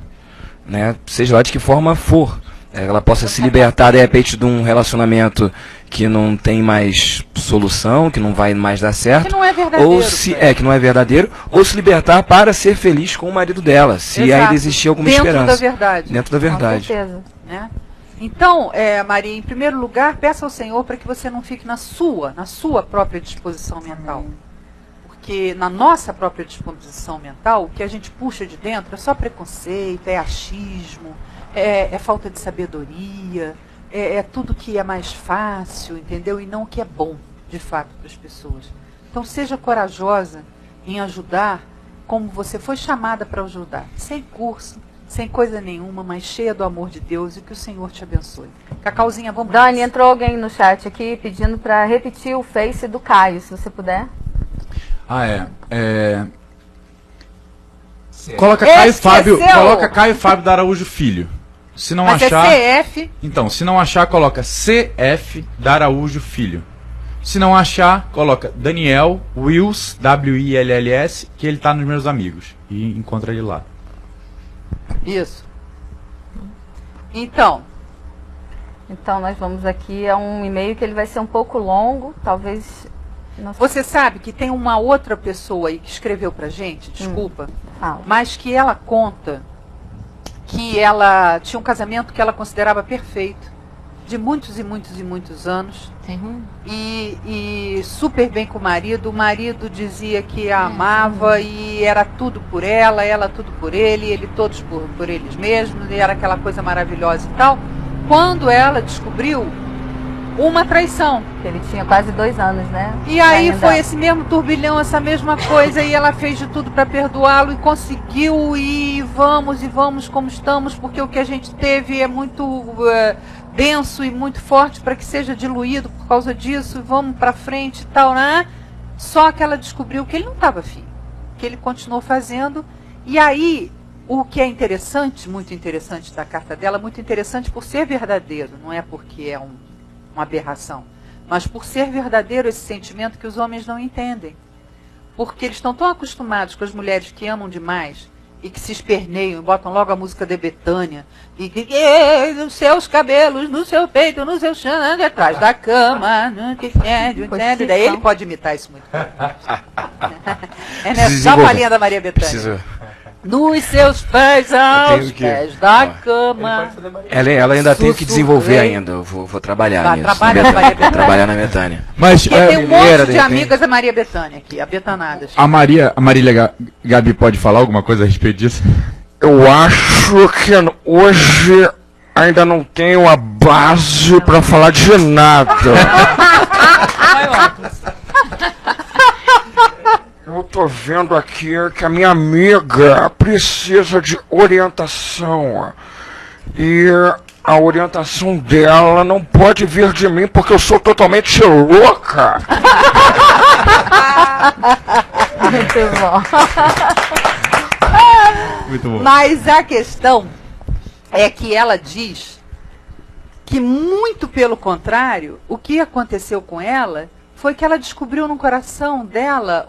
né? Seja lá de que forma for. Ela possa se libertar, de repente, de um relacionamento que não tem mais solução, que não vai mais dar certo. Que não é verdadeiro. Que não é verdadeiro, ou se libertar para ser feliz com o marido dela, se Exato. ainda existir alguma Dentro esperança. da verdade. Dentro da verdade. Com certeza. Né? Então, Maria, em primeiro lugar, peça ao Senhor para que você não fique na sua própria disposição mental. Porque na nossa própria disposição mental, o que a gente puxa de dentro é só preconceito, é achismo, é falta de sabedoria, é tudo que é mais fácil, entendeu? E não o que é bom, de fato, para as pessoas. Então, seja corajosa em ajudar como você foi chamada para ajudar. Sem curso, sem coisa nenhuma, mas cheia do amor de Deus, e que o Senhor te abençoe. Cacauzinha, vamos lá. Dani, entrou alguém no chat aqui pedindo para repetir o Face do Caio, se você puder. Coloca Caio Fábio, coloca Caio Fábio da Araújo Filho. Se não Mas achar, é CF. então, se não achar, coloca CF da Araújo Filho. Se não achar, coloca Daniel Wills, W-I-L-L-S, que ele tá nos meus amigos. E encontra ele lá. Isso. Então, nós vamos aqui a um e-mail que ele vai ser um pouco longo, talvez... Não sei. você sabe que tem uma outra pessoa aí que escreveu pra gente, desculpa, Fala. mas que ela conta que ela tinha um casamento que ela considerava perfeito, de muitos e muitos e muitos anos, e super bem com o marido dizia que a amava e era tudo por ela tudo por ele todos por eles mesmos, e era aquela coisa maravilhosa e tal, quando ela descobriu uma traição. Ele tinha quase 2 anos, né? E aí ainda... foi esse mesmo turbilhão, essa mesma coisa, e ela fez de tudo para perdoá-lo e conseguiu, e vamos como estamos, porque o que a gente teve é muito denso e muito forte para que seja diluído por causa disso, e vamos para frente e tal, né? Só que ela descobriu que ele não estava afim, que ele continuou fazendo, e aí o que é interessante, muito interessante da carta dela, muito interessante por ser verdadeiro, não é porque é uma aberração, mas por ser verdadeiro esse sentimento que os homens não entendem. Porque eles estão tão acostumados com as mulheres que amam demais e que se esperneiam e botam logo a música de Betânia e os seus cabelos no seu peito, no seu chão, atrás da cama, daí ele pode imitar isso muito bem. É nessa palhinha da Maria Bethânia. Nos seus pés aos pés da cama. Ela ainda tem que desenvolver ainda. Eu vou trabalhar nisso. Vou trabalhar na Betânia. Mas tem um monte de amigas da Maria Bethânia aqui, a Betanadas. a Marília Gabi pode falar alguma coisa a respeito disso? Eu acho que hoje ainda não tenho a base para falar de nada. Eu tô vendo aqui que a minha amiga precisa de orientação. E a orientação dela não pode vir de mim porque eu sou totalmente louca. Muito bom. Muito bom. Mas a questão é que ela diz que, muito pelo contrário, o que aconteceu com ela foi que ela descobriu no coração dela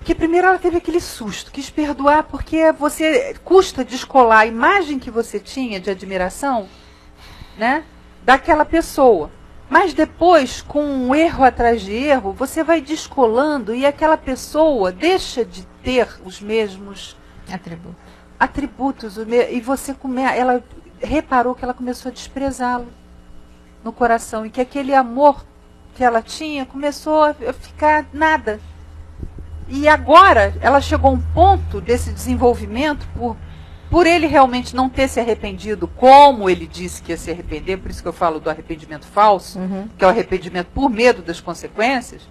que primeiro ela teve aquele susto, quis perdoar, porque você custa descolar a imagem que você tinha de admiração, né, daquela pessoa. Mas depois, com um erro atrás de erro, você vai descolando e aquela pessoa deixa de ter os mesmos atributos e você ela reparou que ela começou a desprezá-lo no coração, e que aquele amor que ela tinha começou a ficar nada. E agora ela chegou a um ponto desse desenvolvimento, por ele realmente não ter se arrependido como ele disse que ia se arrepender, por isso que eu falo do arrependimento falso, que é o arrependimento por medo das consequências,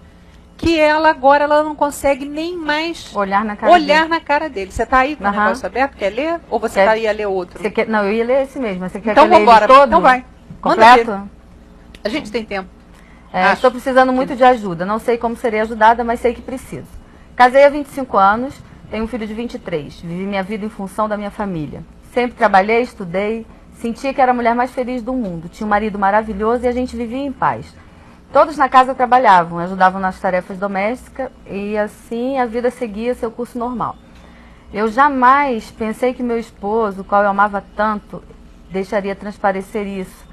que ela não consegue nem mais olhar na cara dele. Você está aí com o negócio aberto? Quer ler? Ou você está aí a ler outro? Não, eu ia ler esse mesmo. Você quer então que eu leia ele todo? Então vai. Completo? A gente tem tempo. Estou precisando muito de ajuda. Não sei como serei ajudada, mas sei que preciso. Casei há 25 anos, tenho um filho de 23. Vivi minha vida em função da minha família. Sempre trabalhei, estudei, sentia que era a mulher mais feliz do mundo. Tinha um marido maravilhoso e a gente vivia em paz. Todos na casa trabalhavam, ajudavam nas tarefas domésticas e assim a vida seguia seu curso normal. Eu jamais pensei que meu esposo, o qual eu amava tanto, deixaria transparecer isso.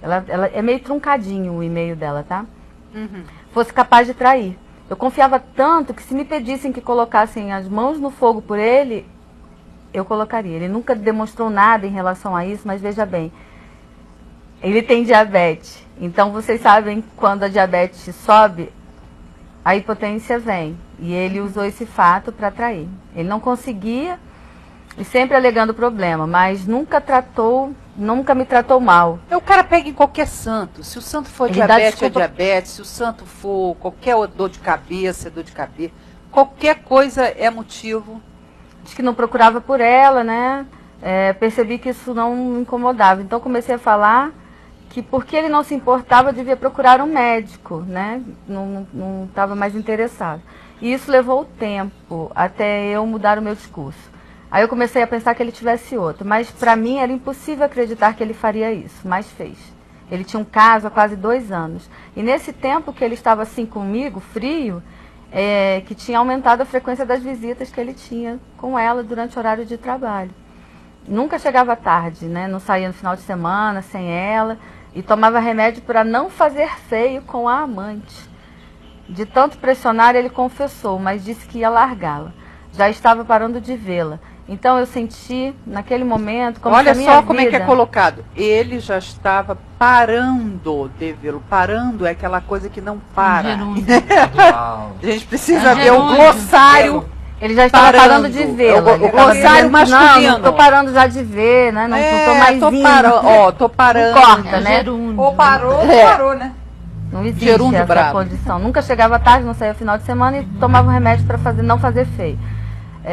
Ela é meio truncadinho o e-mail dela, tá? Fosse capaz de trair. Eu confiava tanto que se me pedissem que colocassem as mãos no fogo por ele, eu colocaria. Ele nunca demonstrou nada em relação a isso, mas veja bem, ele tem diabetes. Então vocês sabem, quando a diabetes sobe, a hipotensão vem. E ele usou esse fato para trair. Ele não conseguia, e sempre alegando problema, mas nunca me tratou mal. O cara pega em qualquer santo. Se o santo for diabetes, é diabetes. Se o santo for qualquer dor de cabeça, é dor de cabeça. Qualquer coisa é motivo. Diz que não procurava por ela, né? Percebi que isso não me incomodava. Então comecei a falar que porque ele não se importava, devia procurar um médico, né? Não estava mais interessado. E isso levou tempo até eu mudar o meu discurso. Aí eu comecei a pensar que ele tivesse outro, mas para mim era impossível acreditar que ele faria isso, mas fez. Ele tinha um caso há quase 2 anos. E nesse tempo que ele estava assim comigo, frio, que tinha aumentado a frequência das visitas que ele tinha com ela durante o horário de trabalho. Nunca chegava tarde, né? Não saía no final de semana sem ela e tomava remédio para não fazer feio com a amante. De tanto pressionar, ele confessou, mas disse que ia largá-la. Já estava parando de vê-la. Então eu senti, naquele momento, como se a minha vida... Olha só como é que é colocado. Ele já estava parando de vê-lo. Parando é aquela coisa que não para. A gente precisa ver o glossário. Ele já estava parando de vê-la. O glossário masculino. Não estou parando já de ver, né? Não estou mais indo. Tô parando. Não corta, né? Ou parou, parou, né? Não existe essa condição. Nunca chegava tarde, não saía final de semana e tomava um remédio para não fazer feio.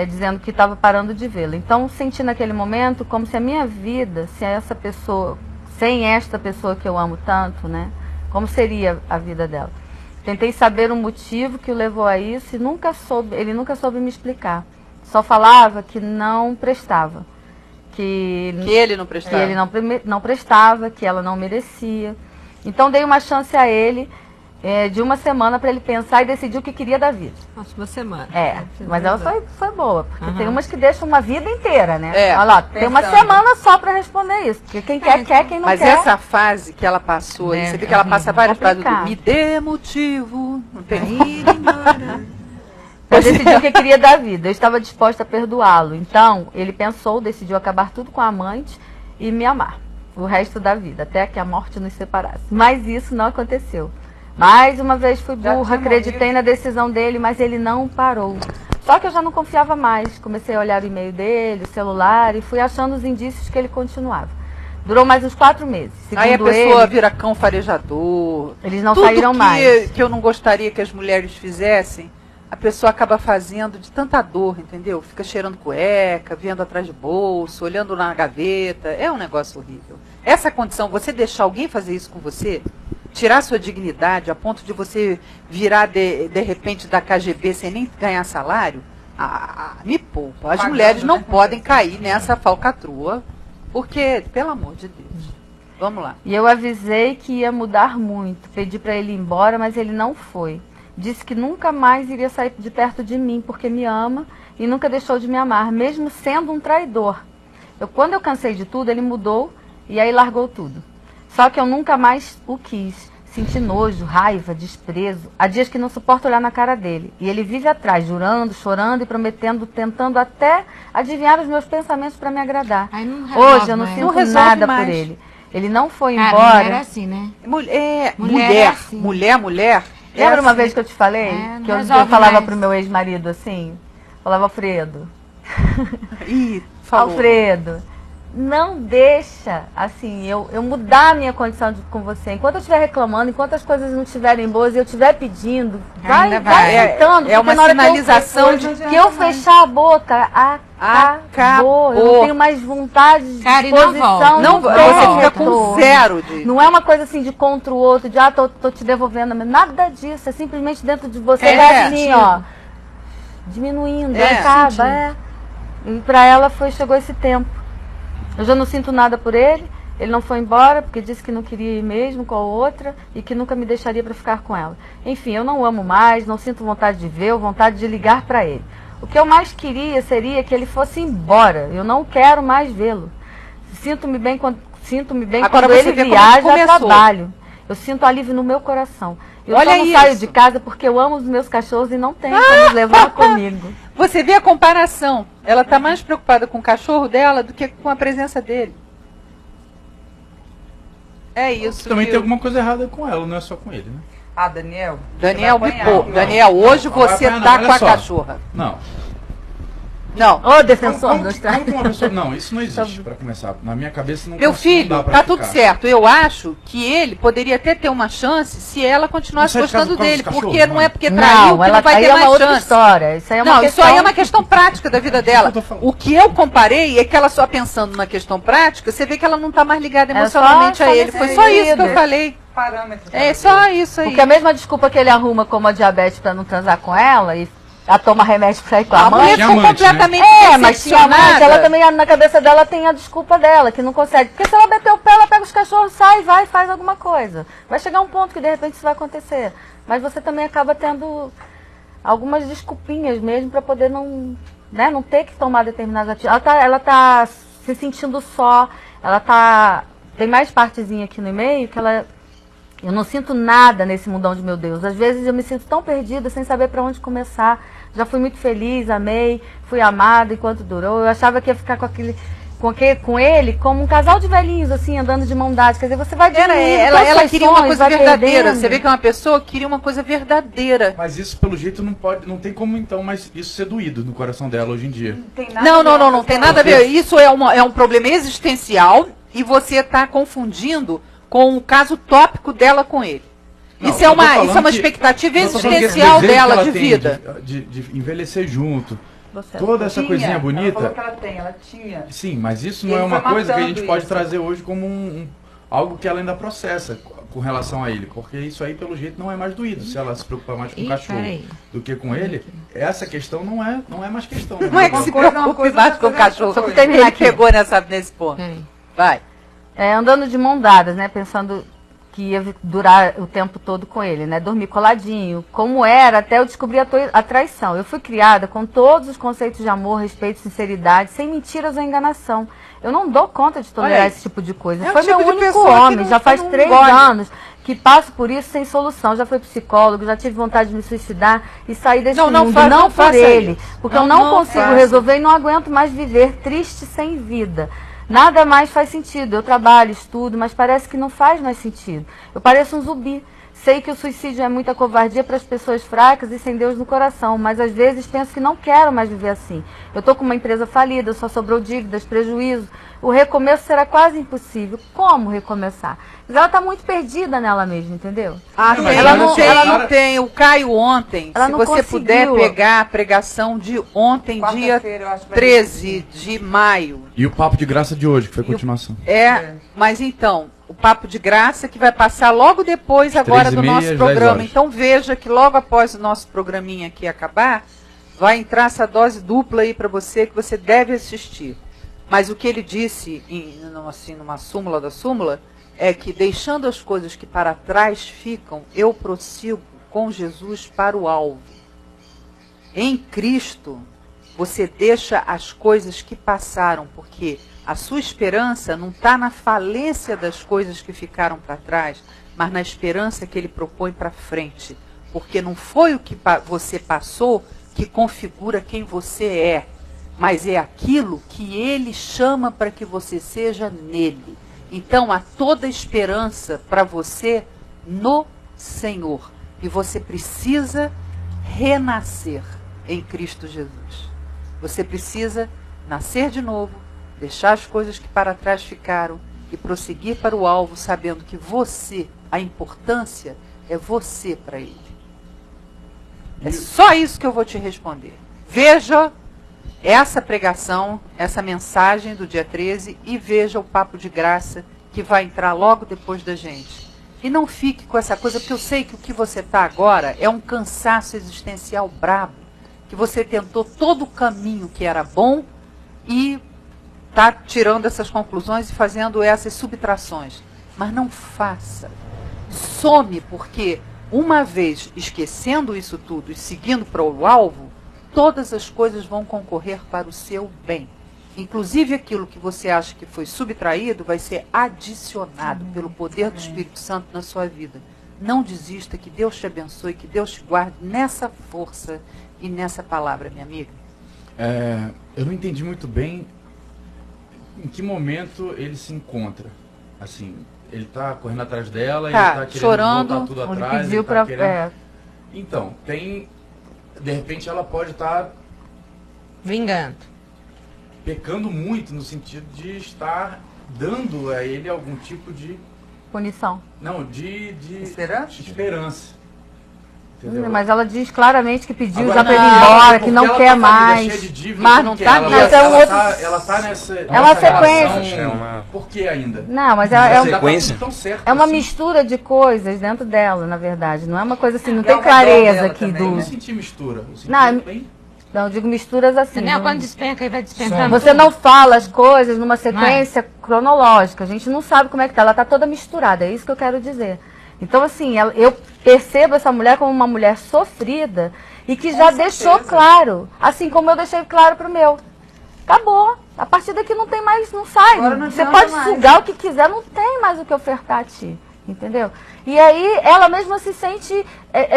Dizendo que estava parando de vê-la. Então, senti naquele momento como se a minha vida, sem esta pessoa que eu amo tanto, né? Como seria a vida dela? Tentei saber o motivo que o levou a isso e ele nunca soube me explicar. Só falava que não prestava. Que ele não prestava. Que ele não prestava, que ela não merecia. Então, dei uma chance a ele de uma semana para ele pensar e decidir o que queria da vida. Nossa, uma semana. Mas ela foi boa, porque tem umas que deixam uma vida inteira, né? Olha lá, tem uma semana só para responder isso, porque quem quer, quem não quer. Mas essa fase que ela passou, você vê que ela passa várias fases do me dê motivo, não tem Eu decidi o que queria da vida, eu estava disposta a perdoá-lo. Então, ele decidiu acabar tudo com a amante e me amar o resto da vida, até que a morte nos separasse. Mas isso não aconteceu. Mais uma vez fui burra, acreditei na decisão dele, mas ele não parou. Só que eu já não confiava mais. Comecei a olhar o e-mail dele, o celular, e fui achando os indícios que ele continuava. Durou mais uns 4 meses. Aí a pessoa vira cão farejador. Eles não saíram mais. Que eu não gostaria que as mulheres fizessem, a pessoa acaba fazendo de tanta dor, entendeu? Fica cheirando cueca, vendo atrás de bolso, olhando na gaveta. É um negócio horrível. Essa condição, você deixar alguém fazer isso com você... Tirar sua dignidade a ponto de você virar, de repente, da KGB sem nem ganhar salário, me poupa. As mulheres não podem cair nessa falcatrua, porque, pelo amor de Deus. Vamos lá. E eu avisei que ia mudar muito. Pedi para ele ir embora, mas ele não foi. Disse que nunca mais iria sair de perto de mim, porque me ama e nunca deixou de me amar, mesmo sendo um traidor. Quando eu cansei de tudo, ele mudou e aí largou tudo. Só que eu nunca mais o quis. Senti nojo, raiva, desprezo. Há dias que não suporto olhar na cara dele. E ele vive atrás, jurando, chorando e prometendo, tentando até adivinhar os meus pensamentos para me agradar. Hoje eu não sinto nada por ele. Ele não foi embora. Mulher é assim, né? Mulher. Lembra uma vez que eu te falei? Que eu falava pro meu ex-marido assim? Falava, Alfredo. Alfredo. Não deixa, assim, eu mudar a minha condição com você. Enquanto eu estiver reclamando, enquanto as coisas não estiverem boas e eu estiver pedindo, vai tentando. É uma sinalização de que eu fechar a boca, acabou. Eu não tenho mais vontade de disposição. Não, você fica com zero. Não é uma coisa assim de contra o outro, de tô te devolvendo. Nada disso, é simplesmente dentro de você, assim, ó, diminuindo, acaba. E pra ela chegou esse tempo. Eu já não sinto nada por ele, ele não foi embora porque disse que não queria ir mesmo com a outra e que nunca me deixaria para ficar com ela. Enfim, eu não amo mais, não sinto vontade de ver, vontade de ligar para ele. O que eu mais queria seria que ele fosse embora, eu não quero mais vê-lo. Sinto-me bem quando ele viaja a trabalho. Eu sinto alívio no meu coração. Eu só não saio de casa porque eu amo os meus cachorros e não tenho como levar comigo. Você vê a comparação. Ela está mais preocupada com o cachorro dela do que com a presença dele. É isso. Também tem alguma coisa errada com ela, não é só com ele, né? Daniel, hoje você está com a cachorra. Não. Não. Ô, defensor dos como que uma pessoa... Não, isso não existe, para começar. Na minha cabeça não Meu não filho, dá pra tá ficar. tudo certo. Eu acho que ele poderia até ter uma chance se ela continuasse Não sai de casa gostando por causa dele. dos cachorros, Porque não é mãe. porque traiu Não, que ela não vai aí ter é uma mais outra chance. história. Isso aí é uma Não, questão... isso aí é uma questão prática da vida dela. eu tô falando. O que eu comparei é que ela só pensando na questão prática, você vê que ela não tá mais ligada É emocionalmente só a ele. nesse Foi só isso que eu sentido. falei. Parâmetros. É só isso aí. Porque a mesma desculpa que ele arruma como a diabetes pra não transar com ela e ela toma remédio pra ir com A a mãe. mulher Tinha ficou amante, né? completamente Mas tinha amante, ela decepcionada. também, na cabeça dela, tem a desculpa dela, que não consegue. Porque se ela bater o pé, ela pega os cachorros, sai, vai e faz alguma coisa. Vai chegar um ponto que de repente isso vai acontecer. Mas você também acaba tendo algumas desculpinhas mesmo pra poder não ter que tomar determinadas atitudes. Ela tá se sentindo só, tem mais partezinha aqui no e-mail que eu não sinto nada nesse mundão de meu Deus. Às vezes eu me sinto tão perdida, sem saber para onde começar. Já fui muito feliz, amei, fui amada enquanto durou. Eu achava que ia ficar com ele como um casal de velhinhos, assim, andando de mão dadas. Quer dizer, você vai diminuindo Ela todos os seus queria uma sonhos, coisa vai verdadeira. perdendo. Você vê que uma pessoa queria uma coisa verdadeira. Mas isso, pelo jeito, não tem como, então, mas isso ser doído no coração dela hoje em dia. Não tem nada a ver Não com tem essa nada a ver. Isso é um problema existencial e você está confundindo com o caso tópico dela com ele. Não, Isso é eu tô uma falando expectativa eu tô falando que esse existencial desejo que dela ela de tem vida. De envelhecer junto. Você- Toda essa coisinha Ela falou bonita. que ela tem, ela tinha. Sim, mas isso E não é ele uma foi coisa que a gente matando pode isso. trazer hoje como algo que ela ainda processa com relação a ele. Porque isso aí, pelo jeito, não é mais doído. Se ela se preocupa mais com o Ih, cachorro peraí. do que com ele, essa questão não é mais questão. né? Não é que se coisa, uma preocupe coisa, mais outra com o coisa, cachorro. outra coisa. Ele Terminar aqui. pegou nesse ponto. Peraí. Vai. andando de mão dadas, né? Pensando que ia durar o tempo todo com ele, né? Dormir coladinho, como era até eu descobrir a traição. Eu fui criada com todos os conceitos de amor, respeito, sinceridade, sem mentiras ou enganação. Eu não dou conta de Olha tolerar aí. esse tipo de coisa. É o Foi tipo meu de único pessoa que homem, não- já faz não 3 engole. anos que passo por isso sem solução. Já fui psicólogo, já tive vontade de me suicidar e sair desse Não, não mundo, fa- não não por faça ele. isso. Porque Não, eu não não consigo faça. resolver e não aguento mais viver triste sem vida. Nada mais faz sentido. Eu trabalho, estudo, mas parece que não faz mais sentido. Eu pareço um zumbi. Sei que o suicídio é muita covardia para as pessoas fracas e sem Deus no coração, mas às vezes penso que não quero mais viver assim. Eu estou com uma empresa falida, só sobrou dívidas, prejuízo. O recomeço será quase impossível. Como recomeçar? Mas ela está muito perdida nela mesma, entendeu? Ah, Não, tem, mas ela olha não só, tem, cara- tem. O Caio ontem, Ela se não você puder conseguiu. pegar a pregação de ontem, dia Quarta-feira, eu acho que vai 13 de maio. E o papo de graça de hoje, que foi a continuação. Mas então, o Papo de Graça que vai passar logo depois agora do 13h30 nosso às programa. 10 horas. Então veja que logo após o nosso programinha aqui acabar, vai entrar essa dose dupla aí para você que você deve assistir. Mas o que ele disse, numa súmula da súmula, é que deixando as coisas que para trás ficam, eu prossigo com Jesus para o alvo. Em Cristo, você deixa as coisas que passaram, porque a sua esperança não está na falência das coisas que ficaram para trás, mas na esperança que ele propõe para frente. Porque não foi o que você passou que configura quem você é, mas é aquilo que ele chama para que você seja nele. Então há toda esperança para você no Senhor. E você precisa renascer em Cristo Jesus. Você precisa nascer de novo, deixar as coisas que para trás ficaram e prosseguir para o alvo, sabendo que você, a importância é você para ele. É só isso que eu vou te responder. Veja essa pregação, essa mensagem do dia 13 e veja o Papo de Graça que vai entrar logo depois da gente. E não fique com essa coisa, porque eu sei que o que você está agora é um cansaço existencial brabo, que você tentou todo o caminho que era bom e está tirando essas conclusões e fazendo essas subtrações. Mas não faça. Some, porque uma vez esquecendo isso tudo e seguindo para o alvo, todas as coisas vão concorrer para o seu bem. Inclusive aquilo que você acha que foi subtraído vai ser adicionado pelo poder do Espírito Santo na sua vida. Não desista, que Deus te abençoe, que Deus te guarde nessa força e nessa palavra, minha amiga. Eu não entendi muito bem em que momento ele se encontra. Assim, ele está correndo atrás dela, Tá, ele está querendo chorando, voltar tudo Ele atrás. pediu ele tá para... querendo... Então, de repente ela pode estar Vingando. Pecando muito no sentido de estar dando a ele algum tipo de... Punição. Não, de Esperança? esperança. Entendeu? Mas ela diz claramente que pediu Agora, já para ele ir não, embora, porque que não ela quer tá mais. cheia de dívida, Mas tudo não que tá, ela, mas é um outro... ela tá nessa É uma relação. sequência. Por que ainda? Não, mas Uma é sequência. Tão certo é uma assim. mistura de coisas dentro dela, na verdade. Não é uma coisa assim, não É tem ao redor clareza dela aqui também, Eu do... não senti mistura. Eu senti Não, bem... Não, eu digo misturas assim. Daniel, não- quando despenca, ele vai despencando. Você não fala as coisas numa sequência cronológica. A gente não sabe como é que tá. Ela tá toda misturada, é isso que eu quero dizer. Então, assim, eu percebo essa mulher como uma mulher sofrida e que já deixou claro, assim como eu deixei claro pro meu. Acabou. A partir daqui não tem mais, não sai. Agora não Você adianta pode mais. sugar o que quiser, não tem mais o que ofertar a ti. Entendeu? E aí ela mesma se sente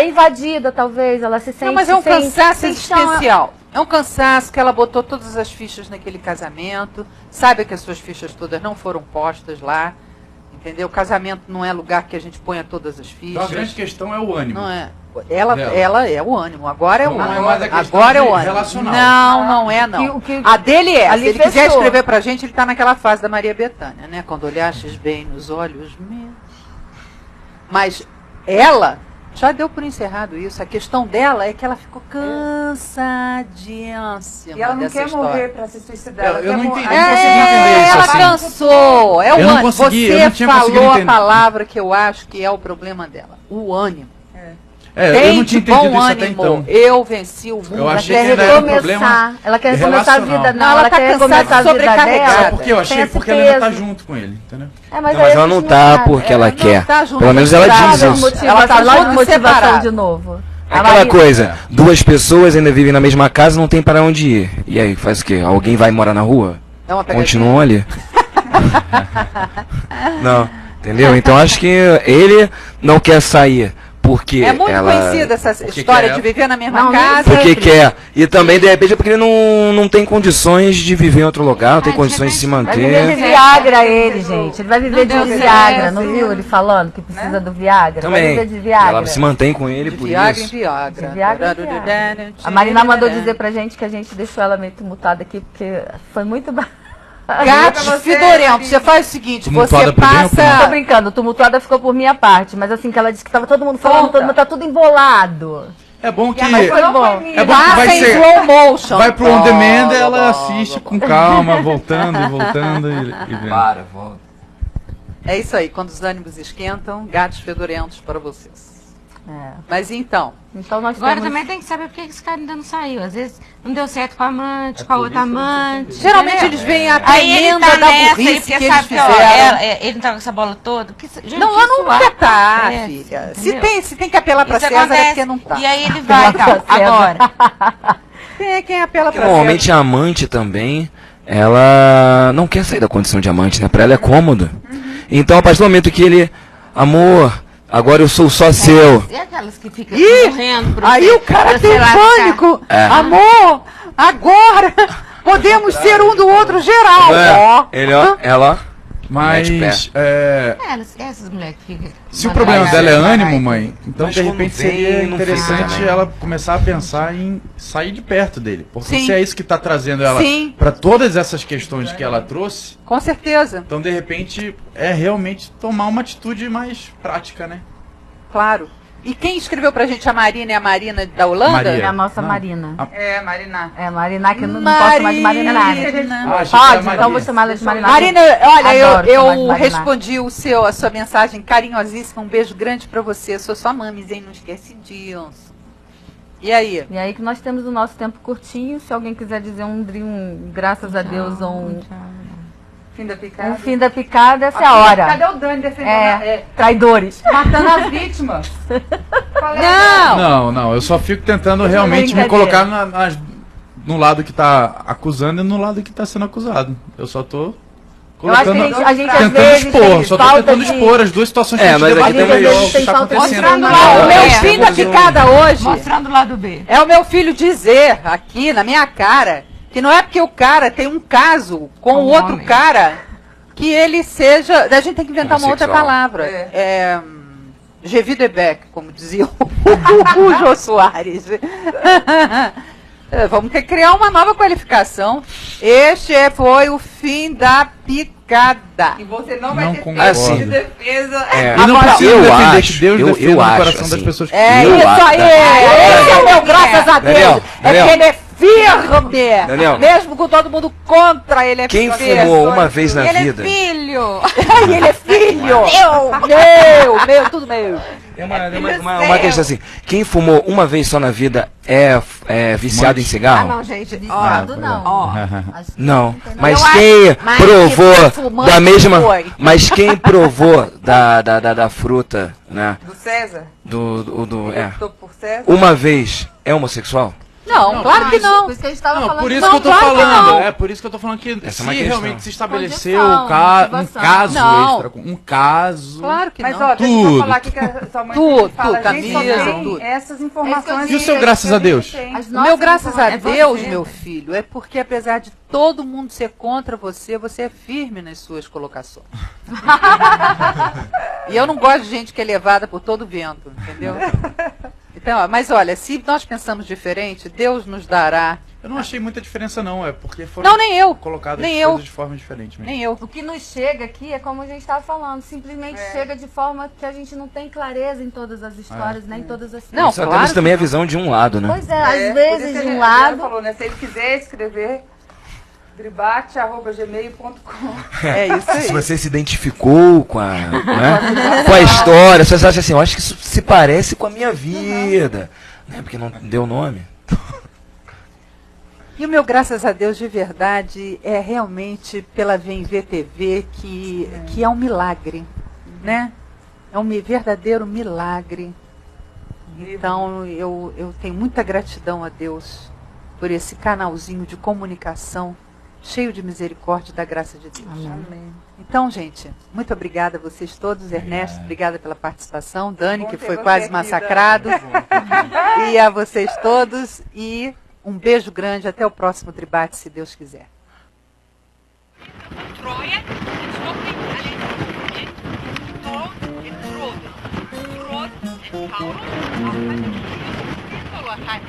invadida, talvez. Ela se sente Não, mas é um sem- cansaço sem chão. existencial. É um cansaço que ela botou todas as fichas naquele casamento, sabe que as suas fichas todas não foram postas lá, entendeu? O casamento não é lugar que a gente ponha todas as Então a fichas. grande questão é o ânimo. Não é. Ela Dela. é o ânimo. Agora é o Não é ânimo. mais a questão Agora é de o ânimo. relacional. Não é não. O que- A dele é. Se ali ele quiser fechou. escrever pra gente, ele tá naquela fase da Maria Bethânia, né? Quando olhastes bem nos olhos meus. Mas ela já deu por encerrado isso. A questão dela é que ela ficou cansadíssima E ela não dessa quer história. morrer pra se suicidar. Eu ela não quer entendi, morrer. eu não consegui entender isso, Ela assim. cansou. É o Eu não ânimo. consegui, eu Você não tinha conseguido falou a entender. palavra que eu acho que é o problema dela. O ânimo. É, eu Tem não tinha de entendido bom isso até ânimo. então. Eu venci o mundo. Eu achei Quer que ainda era um recomeçar. problema Ela quer recomeçar a relacional. vida. Não, Não, ela ela tá quer cansada, recomeçar a vida sobrecarregada. dela. É porque eu sem achei esse porque ela ainda tá peso. junto com ele, entendeu? É, Não, aí mas a ela não gente tá sabe. porque ela Ela não quer. tá junto, Pelo menos ela ela diz tá isso. junto. Ela tá junto de motivação separada. de novo. Aquela coisa, duas pessoas ainda vivem na mesma casa, não tem para onde ir. E aí, faz o quê? Alguém vai morar na rua? É uma pegadinha. Continuam ali. Não, entendeu? Então acho que ele não quer sair porque É muito ela... conhecida essa Porque história quer. de viver na mesma Não, nem casa. Porque sempre. quer. E também, de repente, é porque ele não tem condições de viver em outro lugar, não tem de condições de se repente, Vai viver de manter. Viagra ele, gente. Ele vai viver de deu Viagra. certo. Não viu ele falando que precisa do Viagra? Vai Também. viver de E Viagra. ela se mantém com ele De por Viagra em isso. Viagra. De Viagra em Viagra. A Marina mandou dizer pra gente que a gente deixou ela meio tumultada aqui, porque foi muito... Gatos Pra você, fedorentos. Você faz o seguinte, Tumultuada você por bem ou por Tô passa... brincando, tumultuada ficou por minha parte, mas assim, que ela disse que tava todo mundo falando, Conta. todo mundo tá tudo embolado. É bom que... Mas foi bom. É bom que Passa vai em ser... slow motion. Vai pro on demand, ela assiste com calma, voltando e voltando e vendo. Volta. É isso aí, quando os ânimos esquentam, gatos fedorentos para vocês. É. Mas então, Então nós Agora temos... também tem que saber por que esse cara ainda não saiu. Às vezes não deu certo com a amante, com a outra amante. geralmente entendeu? eles veem a Aí ele tremenda tá da nessa, burrice porque que eles sabe que ó, fizeram. ele não tá com essa bola toda. Gente, Não, ela isso não quer tá, acontece, filha. entendeu? Se tem que apelar pra Isso César é acontece, porque não tá. E aí ele vai, Pra tá, César. agora. Tem quem apela pra Normalmente a amante também, ela não quer sair da condição de amante, né? Pra ela é cômodo. Então, a partir do momento que ele... Amor, agora eu sou só seu. E aquelas que ficam Ih, morrendo por aí você, o cara pra tem você lascar. pânico. É. Amor, agora podemos ser um do outro geral. Ó. Ele, ó, ela... Mas, Mete Essas mulheres que ficam... se o problema dela é ânimo, mãe, então Mas de quando repente vem, seria não fica interessante também. ela começar a pensar em sair de perto dele. Porque Sim. se é isso que tá trazendo ela Sim. para todas essas questões que ela trouxe, Com certeza, então de repente é realmente tomar uma atitude mais prática, né? claro. E quem escreveu pra gente a Marina é a Marina da Holanda? Maria. É a nossa Não. Marina. É, Marina. É, Marina, que eu não posso chamar de Marina nada. Ah, achei que era Pode, Maria. então vou chamar ela de Marina. Marina, olha, Adoro chamar de eu Marina. respondi a sua mensagem carinhosíssima. Um beijo grande pra você. Eu sou sua mames, hein? Não esquece disso. E aí? E aí que nós temos o nosso tempo curtinho. Se alguém quiser dizer um graças a Deus ou Fim da picada. um fim da picada, essa é a hora. Cadê o Dani defendendo? Traidores. Matando as vítimas. Qual é a- Não, eu só fico tentando realmente me brincadeira. colocar no lado que tá acusando e no lado que tá sendo acusado. Eu só tô Eu acho que colocando, a gente às tentando vezes expor, tem só tô falta tentando de... expor as duas situações que É, a gente mas aqui debateu também melhor tem o que tá falta de acontecendo. mostrando Não, lá o meu É, fim da vamos ver um- picada hoje Mostrando o lado B. é o meu filho dizer aqui na minha cara que não é porque o cara tem um caso com o outro homem. cara que ele seja. A gente tem que inventar uma outra Homossexual. palavra. Gevidebec, como dizia o Jô Soares. Vamos ter que criar uma nova qualificação. Este foi o fim da picada. E você não vai Não ter concordo. tempo de defesa. E não Agora, precisa eu defender acho, que Deus eu defenda no acho, coração assim, das pessoas que É Eu isso acho, aí! Esse é o meu graças a Deus! Daniel, Daniel. É que ele é firme! Daniel. Mesmo com todo mundo contra, ele é Quem firme. fumou uma vez na Ele vida... é filho. E ele é filho! Meu, tudo meu! É uma questão assim, quem fumou uma vez só na vida é viciado em Ah, cigarro? não, gente. Viciado não. Ó, Acho que Não, tem nada. mas Eu quem acho- mas provou quem foi fumante da mesma... foi. Mas quem provou da fruta, né? Do César? É. Tô por César? Uma vez é homossexual? Não, claro que não. Por isso que a gente tava Não, falando. por isso Não, que eu tô claro que falando. não. É por isso que eu tô falando que Essa é uma se questão. realmente se estabeleceu Condição, um motivação. caso Não. extra, um caso. Claro que Mas não. ó, deixa eu Tudo. falar aqui que a sua mãe Tudo, fala, tudo, gente, só camisa, tem tudo. essas informações. E o seu que graças a Deus? tem. As O meu nossas graças a informações- Deus, você. meu filho, é porque apesar de todo mundo ser contra você, você é firme nas suas colocações. E eu não gosto de gente que é levada por todo vento, entendeu? Então, ó, mas olha, se nós pensamos diferente, Deus nos dará. Eu não achei muita diferença não, é porque foram Não, nem eu. colocadas Nem coisas eu. de forma diferente mesmo. Nem eu. O que nos chega aqui é como a gente estava falando, simplesmente chega de forma que a gente não tem clareza em todas as histórias, nem em todas as Não, Só claro temos que também a visão de um lado, né? Pois é, É, às por isso vezes que de a um gente lado. falou, né? Se ele quiser escrever, dribate@gmail.com. É isso aí. Se você se identificou com a, né, com a história, você acha assim, eu acho que isso se parece com a minha vida, né, porque não deu nome. E o meu graças a Deus de verdade é realmente pela VMV TV que é um milagre, né? É um verdadeiro milagre. Então eu tenho muita gratidão a Deus por esse canalzinho de comunicação cheio de misericórdia e da graça de Deus. Amém. Então, gente, muito obrigada a vocês todos. Ernesto, obrigada pela participação. Dani, Bom que ter foi você quase aqui, massacrado. E a vocês todos. E um beijo grande. Até o próximo Tribate, se Deus quiser. Troje in stopping alleen Tod en Troden. Trod en Taurus, og han er